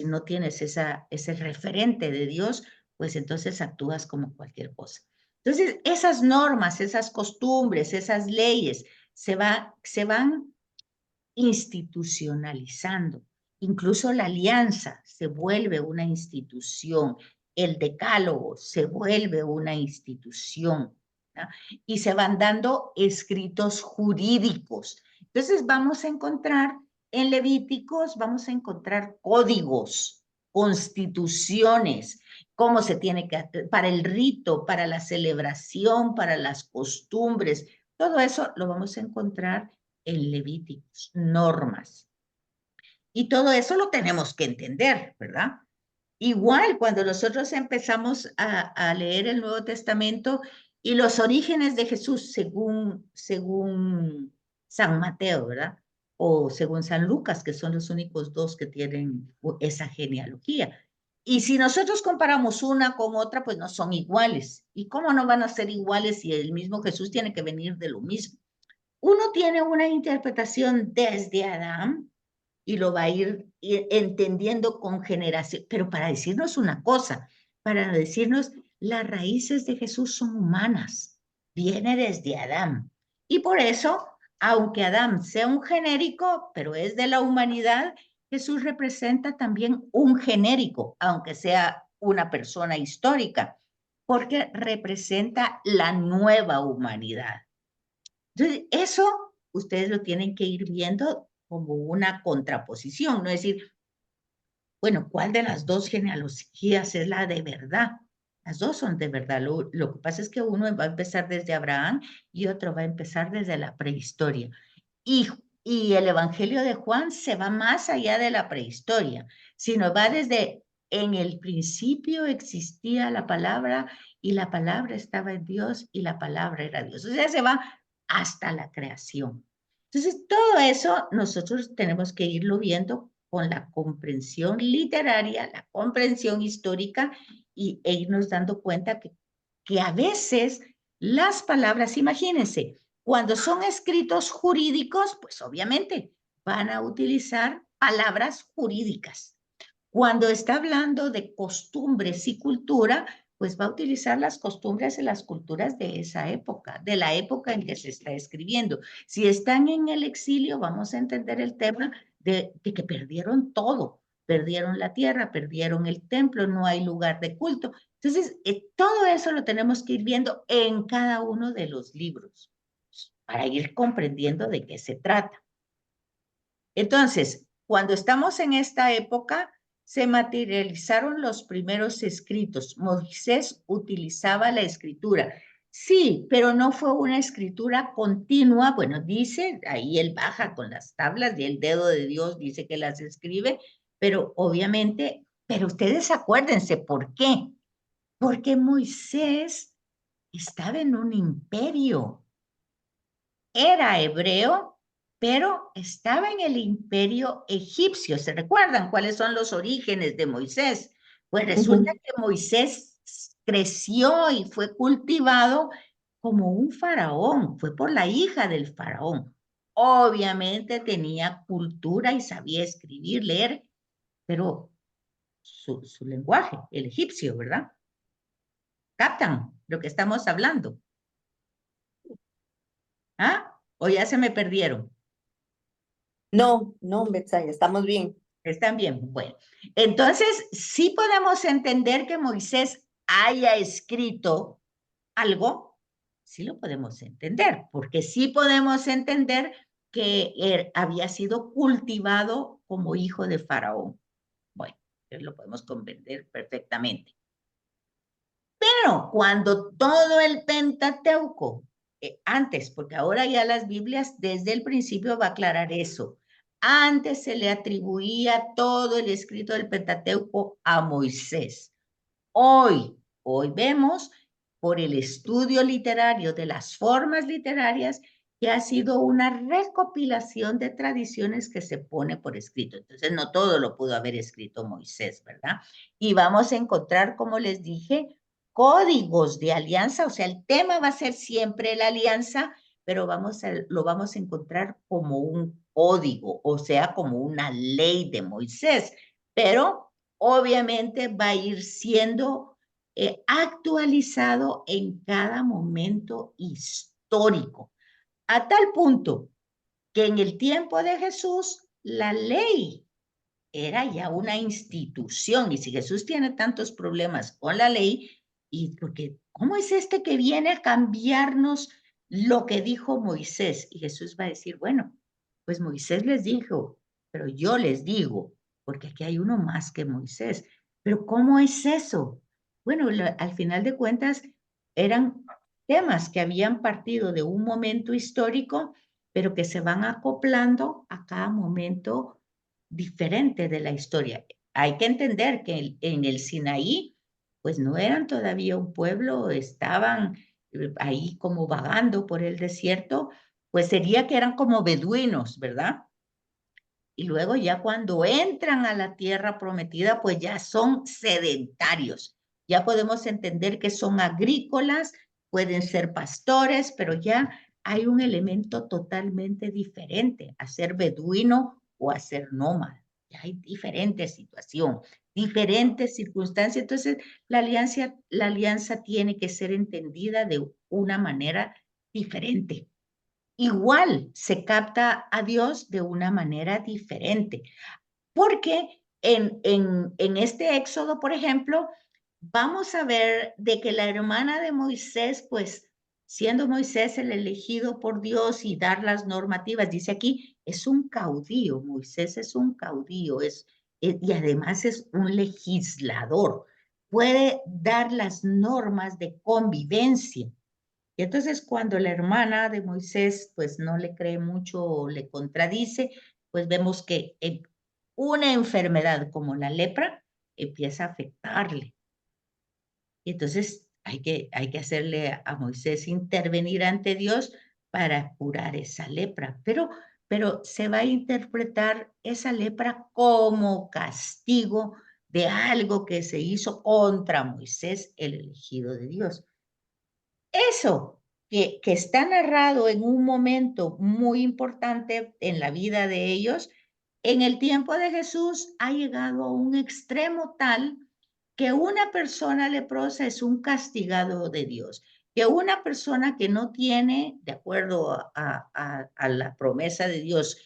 no tienes ese referente de Dios, pues entonces actúas como cualquier cosa. Entonces, esas normas, esas costumbres, esas leyes se van institucionalizando. Incluso la alianza se vuelve una institución, el decálogo se vuelve una institución, ¿no? Y se van dando escritos jurídicos. Entonces vamos a encontrar en Levíticos, vamos a encontrar códigos, constituciones, cómo se tiene que, para el rito, para la celebración, para las costumbres, todo eso lo vamos a encontrar en Levíticos, normas. Y todo eso lo tenemos que entender, ¿verdad? Igual cuando nosotros empezamos a leer el Nuevo Testamento y los orígenes de Jesús según San Mateo, ¿verdad? O según San Lucas, que son los únicos dos que tienen esa genealogía. Y si nosotros comparamos una con otra, pues no son iguales. ¿Y cómo no van a ser iguales si el mismo Jesús tiene que venir de lo mismo? Uno tiene una interpretación desde Adán y lo va a ir entendiendo con generación, pero para decirnos una cosa, para decirnos las raíces de Jesús son humanas, viene desde Adán. Y por eso, aunque Adán sea un genérico, pero es de la humanidad, Jesús representa también un genérico, aunque sea una persona histórica, porque representa la nueva humanidad. Entonces, eso ustedes lo tienen que ir viendo como una contraposición, no es decir, bueno, ¿cuál de las dos genealogías es la de verdad? Las dos son de verdad. Lo que pasa es que uno va a empezar desde Abraham y otro va a empezar desde la prehistoria. Y, y el Evangelio de Juan se va más allá de la prehistoria, sino va desde en el principio existía la palabra y la palabra estaba en Dios y la palabra era Dios. O sea, se va hasta la creación. Entonces, todo eso nosotros tenemos que irlo viendo con la comprensión literaria, la comprensión histórica e irnos dando cuenta que a veces las palabras, imagínense, cuando son escritos jurídicos, pues obviamente van a utilizar palabras jurídicas. Cuando está hablando de costumbres y cultura, pues va a utilizar las costumbres y las culturas de esa época, de la época en que se está escribiendo. Si están en el exilio, vamos a entender el tema de que perdieron todo, perdieron la tierra, perdieron el templo, no hay lugar de culto. Entonces, todo eso lo tenemos que ir viendo en cada uno de los libros para ir comprendiendo de qué se trata. Entonces, cuando estamos en esta época, se materializaron los primeros escritos. Moisés utilizaba la escritura. Sí, pero no fue una escritura continua. Bueno, dice, ahí él baja con las tablas y el dedo de Dios dice que las escribe, pero obviamente, pero ustedes acuérdense, ¿por qué? Porque Moisés estaba en un imperio. Era hebreo, pero estaba en el imperio egipcio. ¿Se recuerdan cuáles son los orígenes de Moisés? Pues resulta que Moisés creció y fue cultivado como un faraón, fue por la hija del faraón. obviamente tenía cultura y sabía escribir, leer, pero su lenguaje, el egipcio, ¿verdad? ¿Captan lo que estamos hablando? ¿Ah? ¿O ya se me perdieron? No, no, Betsaida, estamos bien. ¿Están bien? Bueno, entonces sí podemos entender que Moisés haya escrito algo, sí lo podemos entender, porque sí podemos entender que él había sido cultivado como hijo de Faraón. Bueno, lo podemos comprender perfectamente. Pero cuando todo el Pentateuco, antes, porque ahora ya las Biblias desde el principio va a aclarar eso, antes se le atribuía todo el escrito del Pentateuco a Moisés. Hoy vemos por el estudio literario de las formas literarias que ha sido una recopilación de tradiciones que se pone por escrito. Entonces, no todo lo pudo haber escrito Moisés, ¿verdad? Y vamos a encontrar, como les dije, códigos de alianza, o sea, el tema va a ser siempre la alianza, pero lo vamos a encontrar como un código, o sea, como una ley de Moisés, pero obviamente va a ir siendo actualizado en cada momento histórico, a tal punto que en el tiempo de Jesús la ley era ya una institución, y si Jesús tiene tantos problemas con la ley, y porque, ¿cómo es este que viene a cambiarnos lo que dijo Moisés? Y Jesús va a decir, bueno, pues Moisés les dijo, pero yo les digo, porque aquí hay uno más que Moisés. Pero ¿cómo es eso? Bueno, al final de cuentas, eran temas que habían partido de un momento histórico, pero que se van acoplando a cada momento diferente de la historia. Hay que entender que en el Sinaí, pues no eran todavía un pueblo, estaban ahí como vagando por el desierto, pues sería que eran como beduinos, ¿verdad? Y luego ya cuando entran a la tierra prometida, pues ya son sedentarios. Ya podemos entender que son agrícolas, pueden ser pastores, pero ya hay un elemento totalmente diferente a ser beduino o a ser nómada. Ya hay diferente situación, diferentes circunstancias. Entonces, la alianza tiene que ser entendida de una manera diferente. Igual se capta a Dios de una manera diferente, porque en este éxodo, por ejemplo, vamos a ver de que la hermana de Moisés, pues siendo Moisés el elegido por Dios y dar las normativas, dice aquí, es un caudillo, Moisés es un caudillo, y además es un legislador, puede dar las normas de convivencia. Y entonces cuando la hermana de Moisés pues no le cree mucho o le contradice, pues vemos que una enfermedad como la lepra empieza a afectarle. Y entonces hay que hacerle a Moisés intervenir ante Dios para curar esa lepra. Pero se va a interpretar esa lepra como castigo de algo que se hizo contra Moisés, el elegido de Dios. Eso que está narrado en un momento muy importante en la vida de ellos, en el tiempo de Jesús ha llegado a un extremo tal que una persona leprosa es un castigado de Dios, que una persona que no tiene, de acuerdo a la promesa de Dios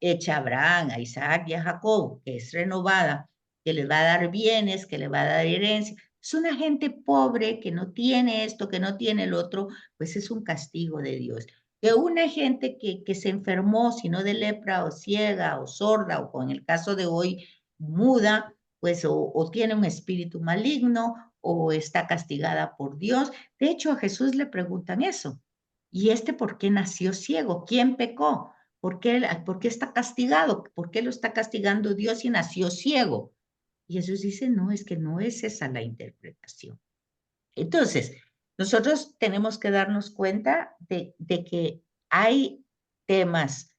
hecha a Abraham, a Isaac y a Jacob, que es renovada, que le va a dar bienes, que le va a dar herencia. Es una gente pobre que no tiene esto, que no tiene el otro, pues es un castigo de Dios. Que una gente que se enfermó, sino de lepra o ciega o sorda, o con el caso de hoy, muda, pues o tiene un espíritu maligno o está castigada por Dios. De hecho, a Jesús le preguntan eso. ¿Y este por qué nació ciego? ¿Quién pecó? ¿Por qué está castigado? ¿Por qué lo está castigando Dios y nació ciego? Y Jesús dice, no, es que no es esa la interpretación. Entonces, nosotros tenemos que darnos cuenta de que hay temas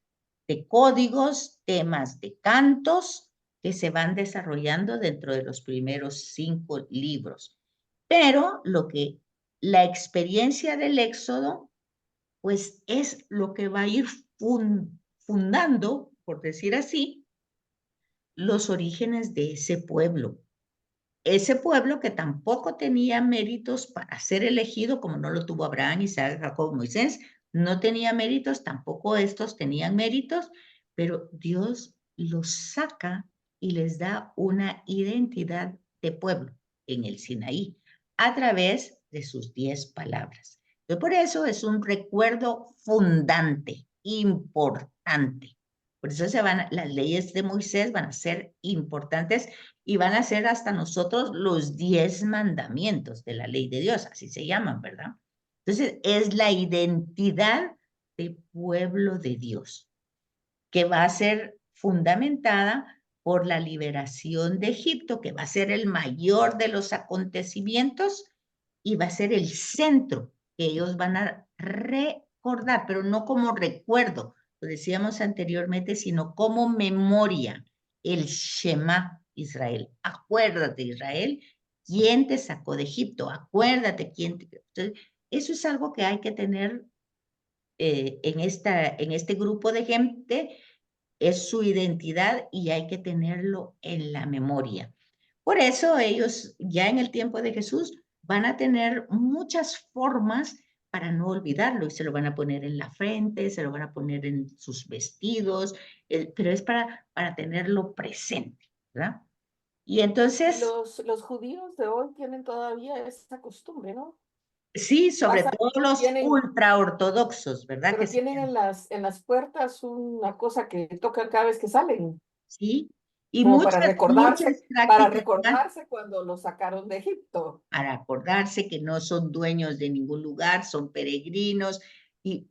de códigos, temas de cantos que se van desarrollando dentro de los primeros 5 libros. Pero la experiencia del Éxodo, pues es lo que va a ir fundando, por decir así, los orígenes de ese pueblo. Ese pueblo que tampoco tenía méritos para ser elegido, como no lo tuvo Abraham, Isaac, Jacob, Moisés, no tenía méritos, tampoco estos tenían méritos, pero Dios los saca y les da una identidad de pueblo en el Sinaí a través de sus 10 palabras. Entonces, por eso es un recuerdo fundante, importante. Por eso las leyes de Moisés van a ser importantes y van a ser hasta nosotros los 10 mandamientos de la ley de Dios, así se llaman, ¿verdad? Entonces, es la identidad de pueblo de Dios, que va a ser fundamentada por la liberación de Egipto, que va a ser el mayor de los acontecimientos y va a ser el centro que ellos van a recordar, pero no como recuerdo, lo decíamos anteriormente, sino como memoria, el Shema Israel. Acuérdate, Israel, quién te sacó de Egipto, acuérdate quién te... Entonces, eso es algo que hay que tener en este grupo de gente, es su identidad y hay que tenerlo en la memoria. Por eso ellos ya en el tiempo de Jesús van a tener muchas formas para no olvidarlo y se lo van a poner en la frente, se lo van a poner en sus vestidos, pero es para tenerlo presente, ¿verdad? Y Y entonces, los judíos de hoy tienen todavía esa costumbre, ¿no? sí, sobre Pasan, todo los tienen, ultraortodoxos, ¿verdad? Que pero se tienen en las puertas una cosa que tocan cada vez que salen, sí, y como muchas para prácticas más recordarse cuando los sacaron de Egipto. para acordarse que no son dueños de ningún lugar, son peregrinos y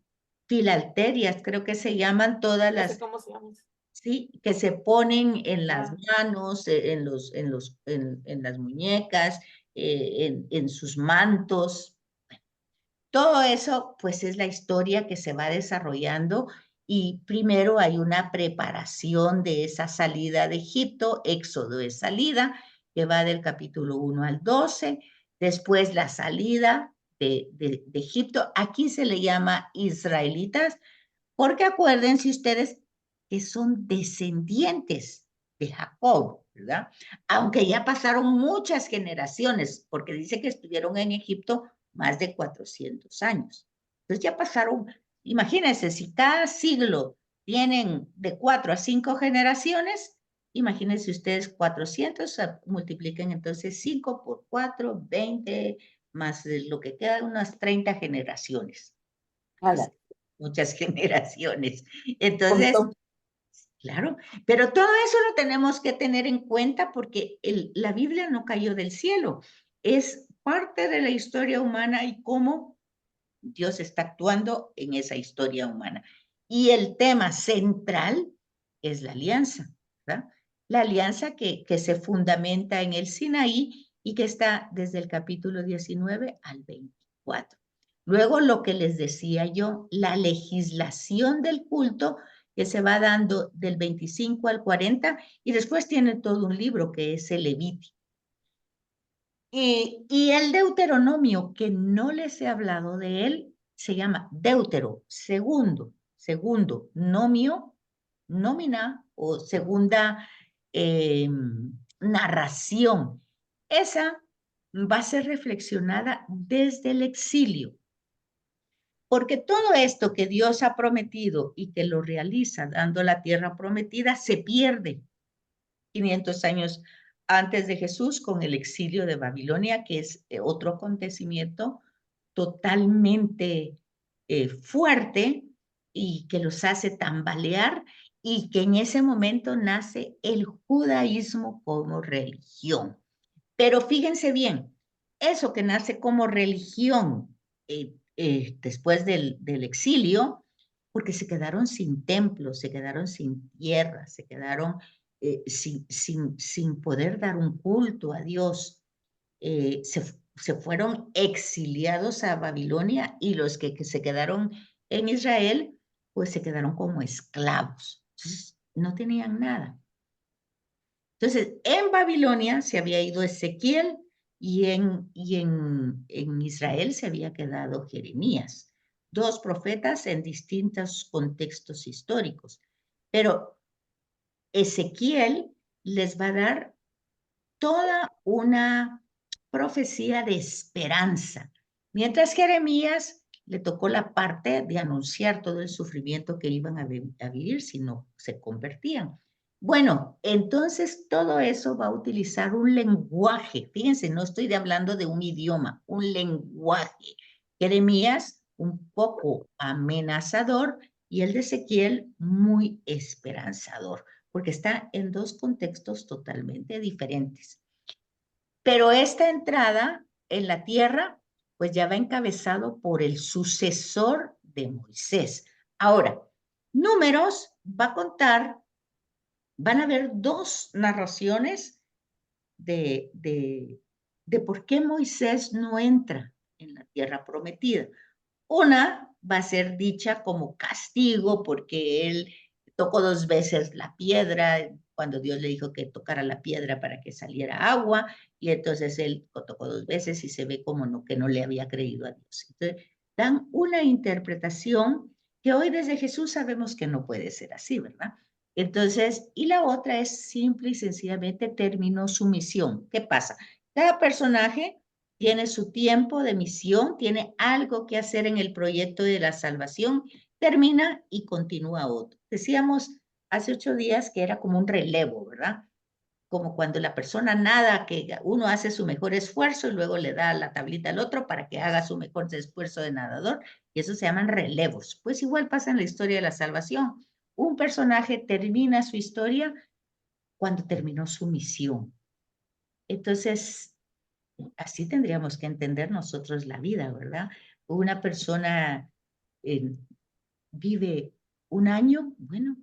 filalterias, creo que se llaman todas No sé las, cómo se llama. sí, que se ponen en las Ah, manos, en las muñecas, en sus mantos. Todo eso, pues, es la historia que se va desarrollando y primero hay una preparación de esa salida de Egipto, éxodo de salida, que va del capítulo 1 al 12, después la salida de Egipto, aquí se le llama israelitas, porque acuérdense ustedes que son descendientes de Jacob, ¿verdad? Aunque ya pasaron muchas generaciones, porque dice que estuvieron en Egipto más de 400 años. Entonces ya pasaron, imagínense, si cada siglo tienen de 4 a 5 generaciones, imagínense ustedes 400, multipliquen entonces 5 por 4, 20, más lo que queda, unas 30 generaciones. Ala, Muchas generaciones. Entonces, montón. claro, pero todo eso lo tenemos que tener en cuenta porque la Biblia no cayó del cielo, es parte de la historia humana y cómo Dios está actuando en esa historia humana. Y el tema central es la alianza, ¿verdad? La alianza que se fundamenta en el Sinaí y que está desde el capítulo 19 al 24. Luego, lo que les decía yo, la legislación del culto que se va dando del 25 al 40 y después tiene todo un libro que es el Levítico. Y el Deuteronomio, que no les he hablado de él, se llama Deutero, segundo, nomio, nómina o segunda narración. Esa va a ser reflexionada desde el exilio, porque todo esto que Dios ha prometido y que lo realiza dando la tierra prometida se pierde 500 años antes de Jesús con el exilio de Babilonia, que es otro acontecimiento totalmente fuerte y que los hace tambalear y que en ese momento nace el judaísmo como religión. Pero fíjense bien, eso que nace como religión después del exilio, porque se quedaron sin templos, se quedaron sin tierra, se quedaron sin poder dar un culto a Dios. Se fueron exiliados a Babilonia y los que se quedaron en Israel, pues se quedaron como esclavos. Entonces, no tenían nada. Entonces, en Babilonia se había ido Ezequiel y en Israel se había quedado Jeremías. dos profetas en distintos contextos históricos. Pero Ezequiel les va a dar toda una profecía de esperanza, mientras Jeremías le tocó la parte de anunciar todo el sufrimiento que iban a vivir si no se convertían. Bueno, entonces todo eso va a utilizar un lenguaje. Fíjense, no estoy hablando de un idioma, un lenguaje. Jeremías un poco amenazador y el de Ezequiel muy esperanzador, porque está en dos contextos totalmente diferentes. Pero esta entrada en la tierra, pues ya va encabezado por el sucesor de Moisés. Ahora, Números va a contar, van a haber dos narraciones de por qué Moisés no entra en la tierra prometida. Una va a ser dicha como castigo porque él tocó 2 veces la piedra, cuando Dios le dijo que tocara la piedra para que saliera agua, y entonces él tocó 2 veces y se ve como no, que no le había creído a Dios. Entonces, dan una interpretación que hoy desde Jesús sabemos que no puede ser así, ¿verdad? Entonces, y la otra es simple y sencillamente terminó su misión. ¿Qué pasa? Cada personaje tiene su tiempo de misión, tiene algo que hacer en el proyecto de la salvación, termina y continúa otro. Decíamos hace 8 días que era como un relevo, ¿verdad? Como cuando la persona nada, que uno hace su mejor esfuerzo y luego le da la tablita al otro para que haga su mejor esfuerzo de nadador, y eso se llaman relevos. Pues igual pasa en la historia de la salvación. Un personaje termina su historia cuando terminó su misión. Entonces, así tendríamos que entender nosotros la vida, ¿verdad? Una persona vive 1 año, bueno,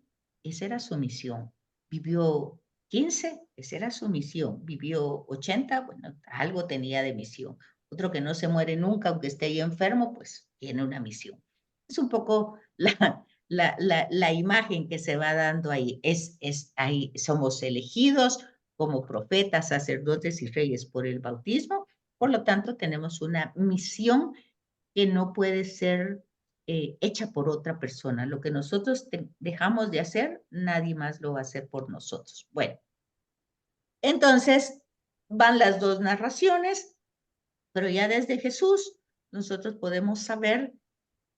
esa era su misión. Vivió 15, esa era su misión. Vivió 80, bueno, algo tenía de misión. Otro que no se muere nunca, aunque esté ahí enfermo, pues tiene una misión. Es un poco la imagen que se va dando ahí. Ahí somos elegidos como profetas, sacerdotes y reyes por el bautismo. Por lo tanto, tenemos una misión que no puede ser hecha por otra persona. Lo que nosotros dejamos de hacer, nadie más lo va a hacer por nosotros. Bueno, entonces van las dos narraciones, pero ya desde Jesús nosotros podemos saber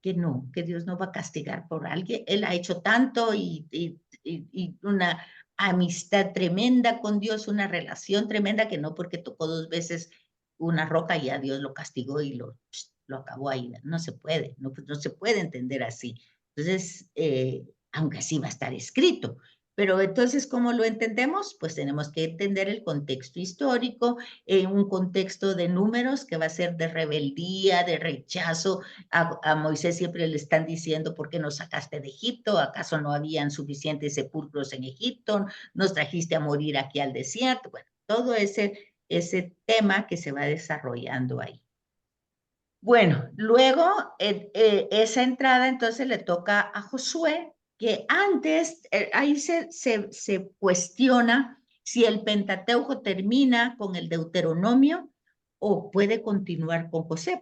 que no, que Dios no va a castigar por alguien. Él ha hecho tanto y una amistad tremenda con Dios, una relación tremenda que no porque tocó 2 veces una roca ya Dios lo castigó y lo acabó ahí. No se puede, no se puede entender así. Entonces, aunque así va a estar escrito. Pero entonces, ¿cómo lo entendemos? Pues tenemos que entender el contexto histórico, un contexto de números que va a ser de rebeldía, de rechazo. A Moisés siempre le están diciendo, ¿por qué nos sacaste de Egipto? ¿Acaso no habían suficientes sepulcros en Egipto? ¿Nos trajiste a morir aquí al desierto? Bueno, todo ese tema que se va desarrollando ahí. Bueno, luego esa entrada entonces le toca a Josué, que antes, ahí se cuestiona si el Pentateuco termina con el Deuteronomio o puede continuar con Josué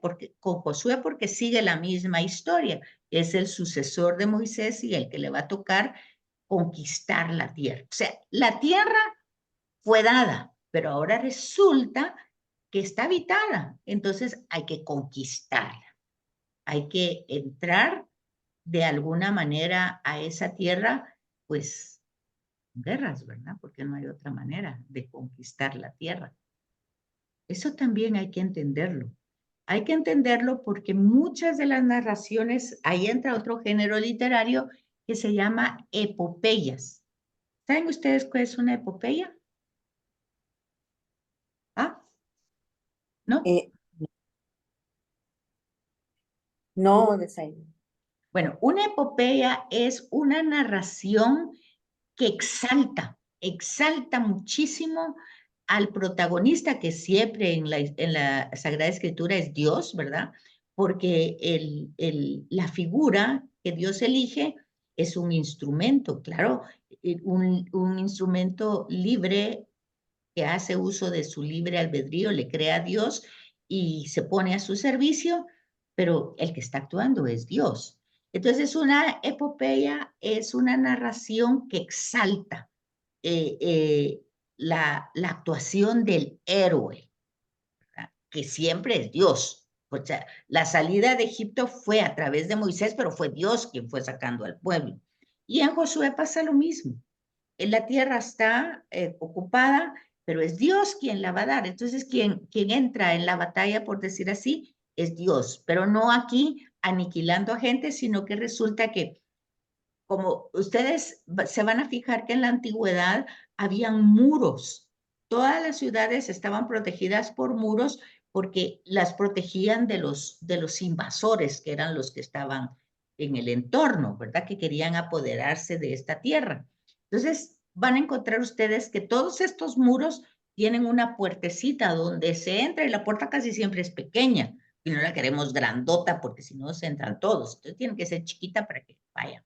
porque sigue la misma historia. Es el sucesor de Moisés y el que le va a tocar conquistar la tierra. O sea, la tierra fue dada, pero ahora resulta que está habitada. Entonces hay que conquistarla. Hay que entrar de alguna manera a esa tierra, pues guerras, ¿verdad? Porque no hay otra manera de conquistar la tierra. Eso también hay que entenderlo. Hay que entenderlo porque muchas de las narraciones, ahí entra otro género literario que se llama epopeyas. ¿Saben ustedes qué es una epopeya? ¿Ah? ¿No? No, Betsaida. Bueno, una epopeya es una narración que exalta muchísimo al protagonista, que siempre en la Sagrada Escritura es Dios, ¿verdad? Porque la figura que Dios elige es un instrumento, claro, un instrumento libre que hace uso de su libre albedrío, le crea a Dios y se pone a su servicio, pero el que está actuando es Dios. Entonces, una epopeya es una narración que exalta la actuación del héroe, ¿verdad? Que siempre es Dios. O sea, la salida de Egipto fue a través de Moisés, pero fue Dios quien fue sacando al pueblo. Y en Josué pasa lo mismo. En la tierra está ocupada, pero es Dios quien la va a dar. Entonces, quien entra en la batalla, por decir así, es Dios, pero no aquí aniquilando a gente, sino que resulta que, como ustedes se van a fijar que en la antigüedad habían muros. Todas las ciudades estaban protegidas por muros porque las protegían de los invasores, que eran los que estaban en el entorno, ¿verdad? Que querían apoderarse de esta tierra. Entonces, van a encontrar ustedes que todos estos muros tienen una puertecita donde se entra y la puerta casi siempre es pequeña y no la queremos grandota porque si no se entran todos. Entonces, tiene que ser chiquita para que vayan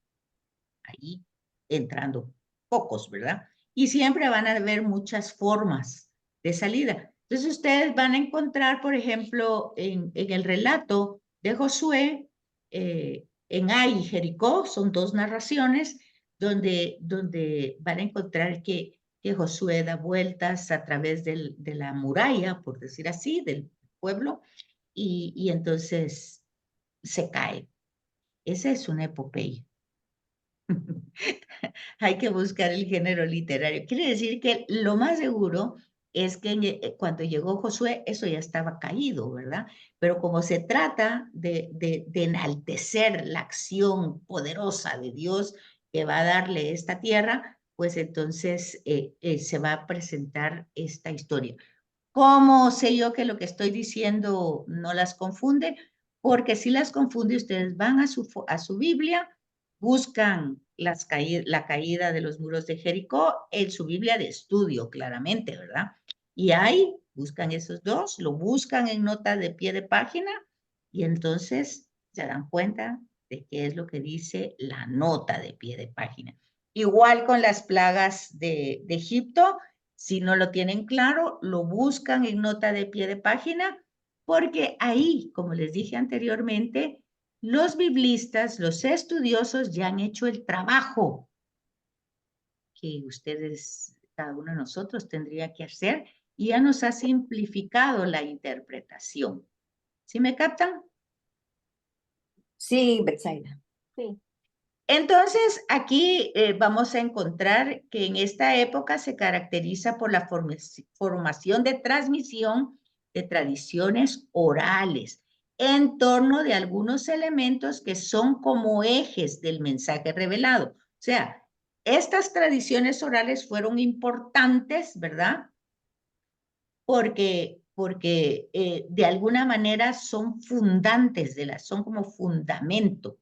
ahí entrando pocos, ¿verdad? Y siempre van a haber muchas formas de salida. Entonces ustedes van a encontrar, por ejemplo, en el relato de Josué, en Ai y Jericó, son dos narraciones donde van a encontrar que Josué da vueltas a través de la muralla, por decir así, del pueblo, y entonces se cae. Esa es una epopeya. Hay que buscar el género literario. Quiere decir que lo más seguro es que cuando llegó Josué, eso ya estaba caído, ¿verdad? Pero como se trata de enaltecer la acción poderosa de Dios que va a darle esta tierra, pues entonces se va a presentar esta historia. ¿Cómo sé yo que lo que estoy diciendo no las confunde? Porque si las confunde, ustedes van a su Biblia, buscan la caída de los muros de Jericó en su Biblia de estudio, claramente, ¿verdad? Y ahí buscan esos dos, lo buscan en nota de pie de página y entonces se dan cuenta de qué es lo que dice la nota de pie de página. Igual con las plagas de Egipto, si no lo tienen claro, lo buscan en nota de pie de página, porque ahí, como les dije anteriormente, los biblistas, los estudiosos ya han hecho el trabajo que ustedes, cada uno de nosotros, tendría que hacer y ya nos ha simplificado la interpretación. ¿Sí me captan? Sí, Betsaida. Sí. Entonces, aquí vamos a encontrar que en esta época se caracteriza por la formación de transmisión de tradiciones orales en torno de algunos elementos que son como ejes del mensaje revelado. O sea, estas tradiciones orales fueron importantes, ¿verdad? Porque de alguna manera son fundantes son como fundamento.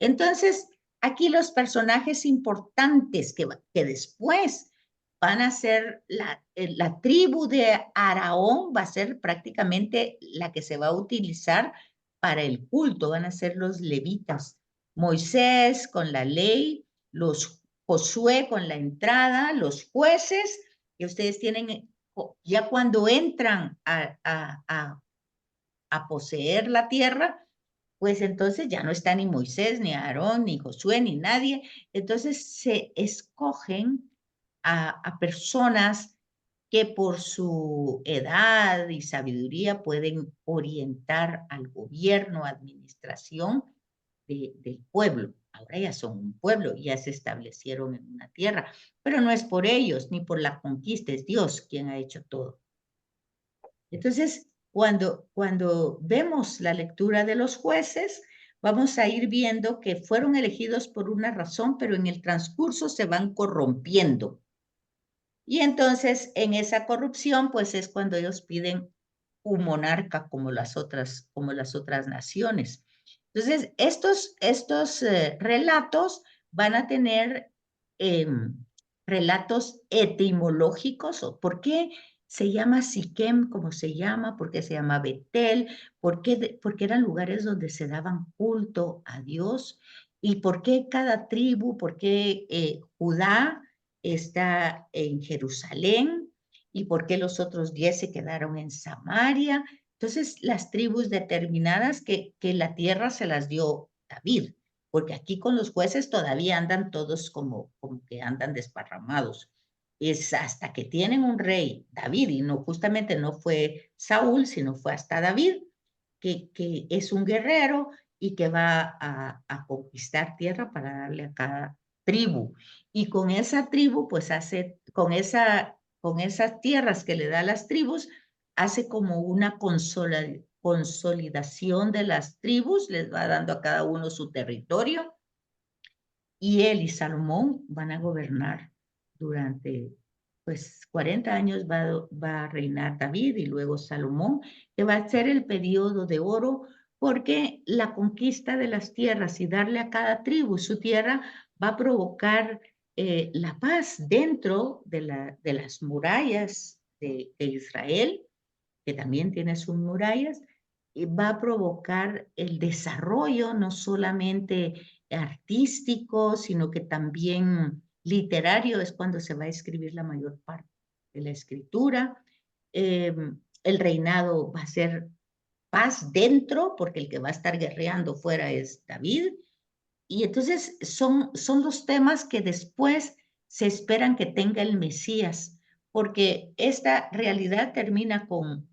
Entonces, aquí los personajes importantes que después van a ser la tribu de Araón, va a ser prácticamente la que se va a utilizar para el culto, van a ser los levitas. Moisés con la ley, los Josué con la entrada, los jueces, que ustedes tienen, ya cuando entran a poseer la tierra, pues entonces ya no está ni Moisés, ni Aarón, ni Josué, ni nadie. Entonces se escogen a personas que por su edad y sabiduría pueden orientar al gobierno, administración del pueblo. Ahora ya son un pueblo, ya se establecieron en una tierra, pero no es por ellos ni por la conquista, es Dios quien ha hecho todo. Entonces, cuando vemos la lectura de los jueces, vamos a ir viendo que fueron elegidos por una razón, pero en el transcurso se van corrompiendo. Y entonces, en esa corrupción, pues es cuando ellos piden un monarca como las otras naciones. Entonces, estos relatos van a tener relatos etimológicos, o por qué se llama Siquem como se llama, por qué se llama Betel, porque eran lugares donde se daban culto a Dios, y por qué cada tribu, por qué Judá está en Jerusalén, y por qué los otros 10 se quedaron en Samaria. Entonces, las tribus determinadas que la tierra se las dio David, porque aquí con los jueces todavía andan todos como que andan desparramados. Es hasta que tienen un rey, David, y no justamente no fue Saúl, sino fue hasta David, que es un guerrero y que va a conquistar tierra para darle a cada tribu. Y con esa tribu, pues hace, con esas tierras que le da a las tribus, hace como una consolidación de las tribus, les va dando a cada uno su territorio, y él y Salomón van a gobernar durante, pues, 40 años va a reinar David y luego Salomón, que va a ser el periodo de oro, porque la conquista de las tierras y darle a cada tribu su tierra va a provocar la paz dentro de las murallas de Israel, que también tiene sus murallas, y va a provocar el desarrollo no solamente artístico, sino que también literario, es cuando se va a escribir la mayor parte de la escritura. El reinado va a ser paz dentro, porque el que va a estar guerreando fuera es David. Y entonces son los temas que después se esperan que tenga el Mesías, porque esta realidad termina con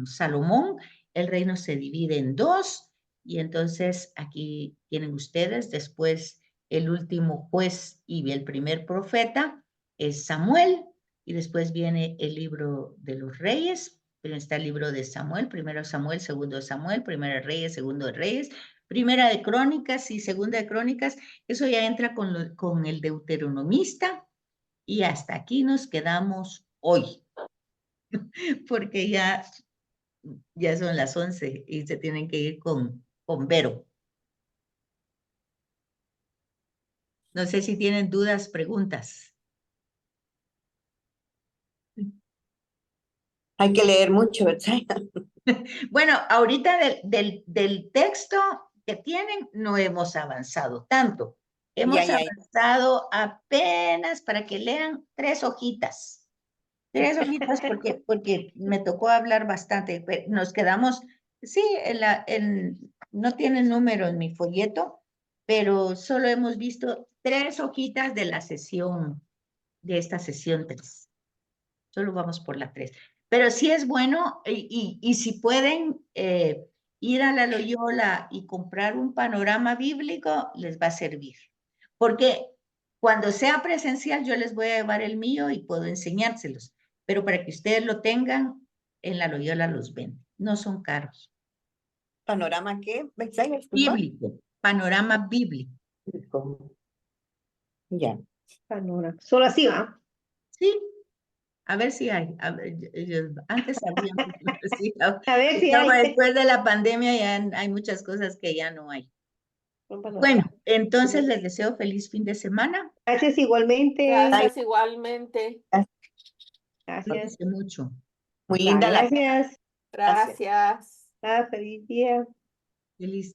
Salomón, el reino se divide en dos, y entonces aquí tienen ustedes después el último juez y el primer profeta es Samuel, y después viene el libro de los reyes, pero está el libro de Samuel, primero Samuel, segundo Samuel, primero Reyes, segundo Reyes, Primera de Crónicas y Segunda de Crónicas, eso ya entra con el deuteronomista, y hasta aquí nos quedamos hoy, porque ya son las 11 y se tienen que ir con Vero. No sé si tienen dudas, preguntas. Hay que leer mucho, ¿verdad? Bueno, ahorita del texto que tienen no hemos avanzado tanto. Hemos Ya. avanzado apenas para que lean 3 hojitas. 3 hojitas porque me tocó hablar bastante. Nos quedamos, sí, no tiene número en mi folleto, pero solo hemos visto 3 hojitas de la sesión, de esta sesión 3. Solo vamos por la 3. Pero sí es bueno, y si pueden ir a la Loyola y comprar un panorama bíblico, les va a servir. Porque cuando sea presencial, yo les voy a llevar el mío y puedo enseñárselos. Pero para que ustedes lo tengan, en la Loyola los ven. No son caros. ¿Panorama qué? ¿Verdad? Bíblico, panorama bíblico. Ya. Panorama. Solo así va. Sí, a ver si hay. Antes había, sí, A ver si luego hay. después de la pandemia ya hay muchas cosas que ya no hay. Un panorama. Bueno, entonces les deseo feliz fin de semana. Gracias igualmente. Gracias igualmente. Gracias. Cuídense mucho. Muy linda la. Gracias. Gracias. Feliz día. Feliz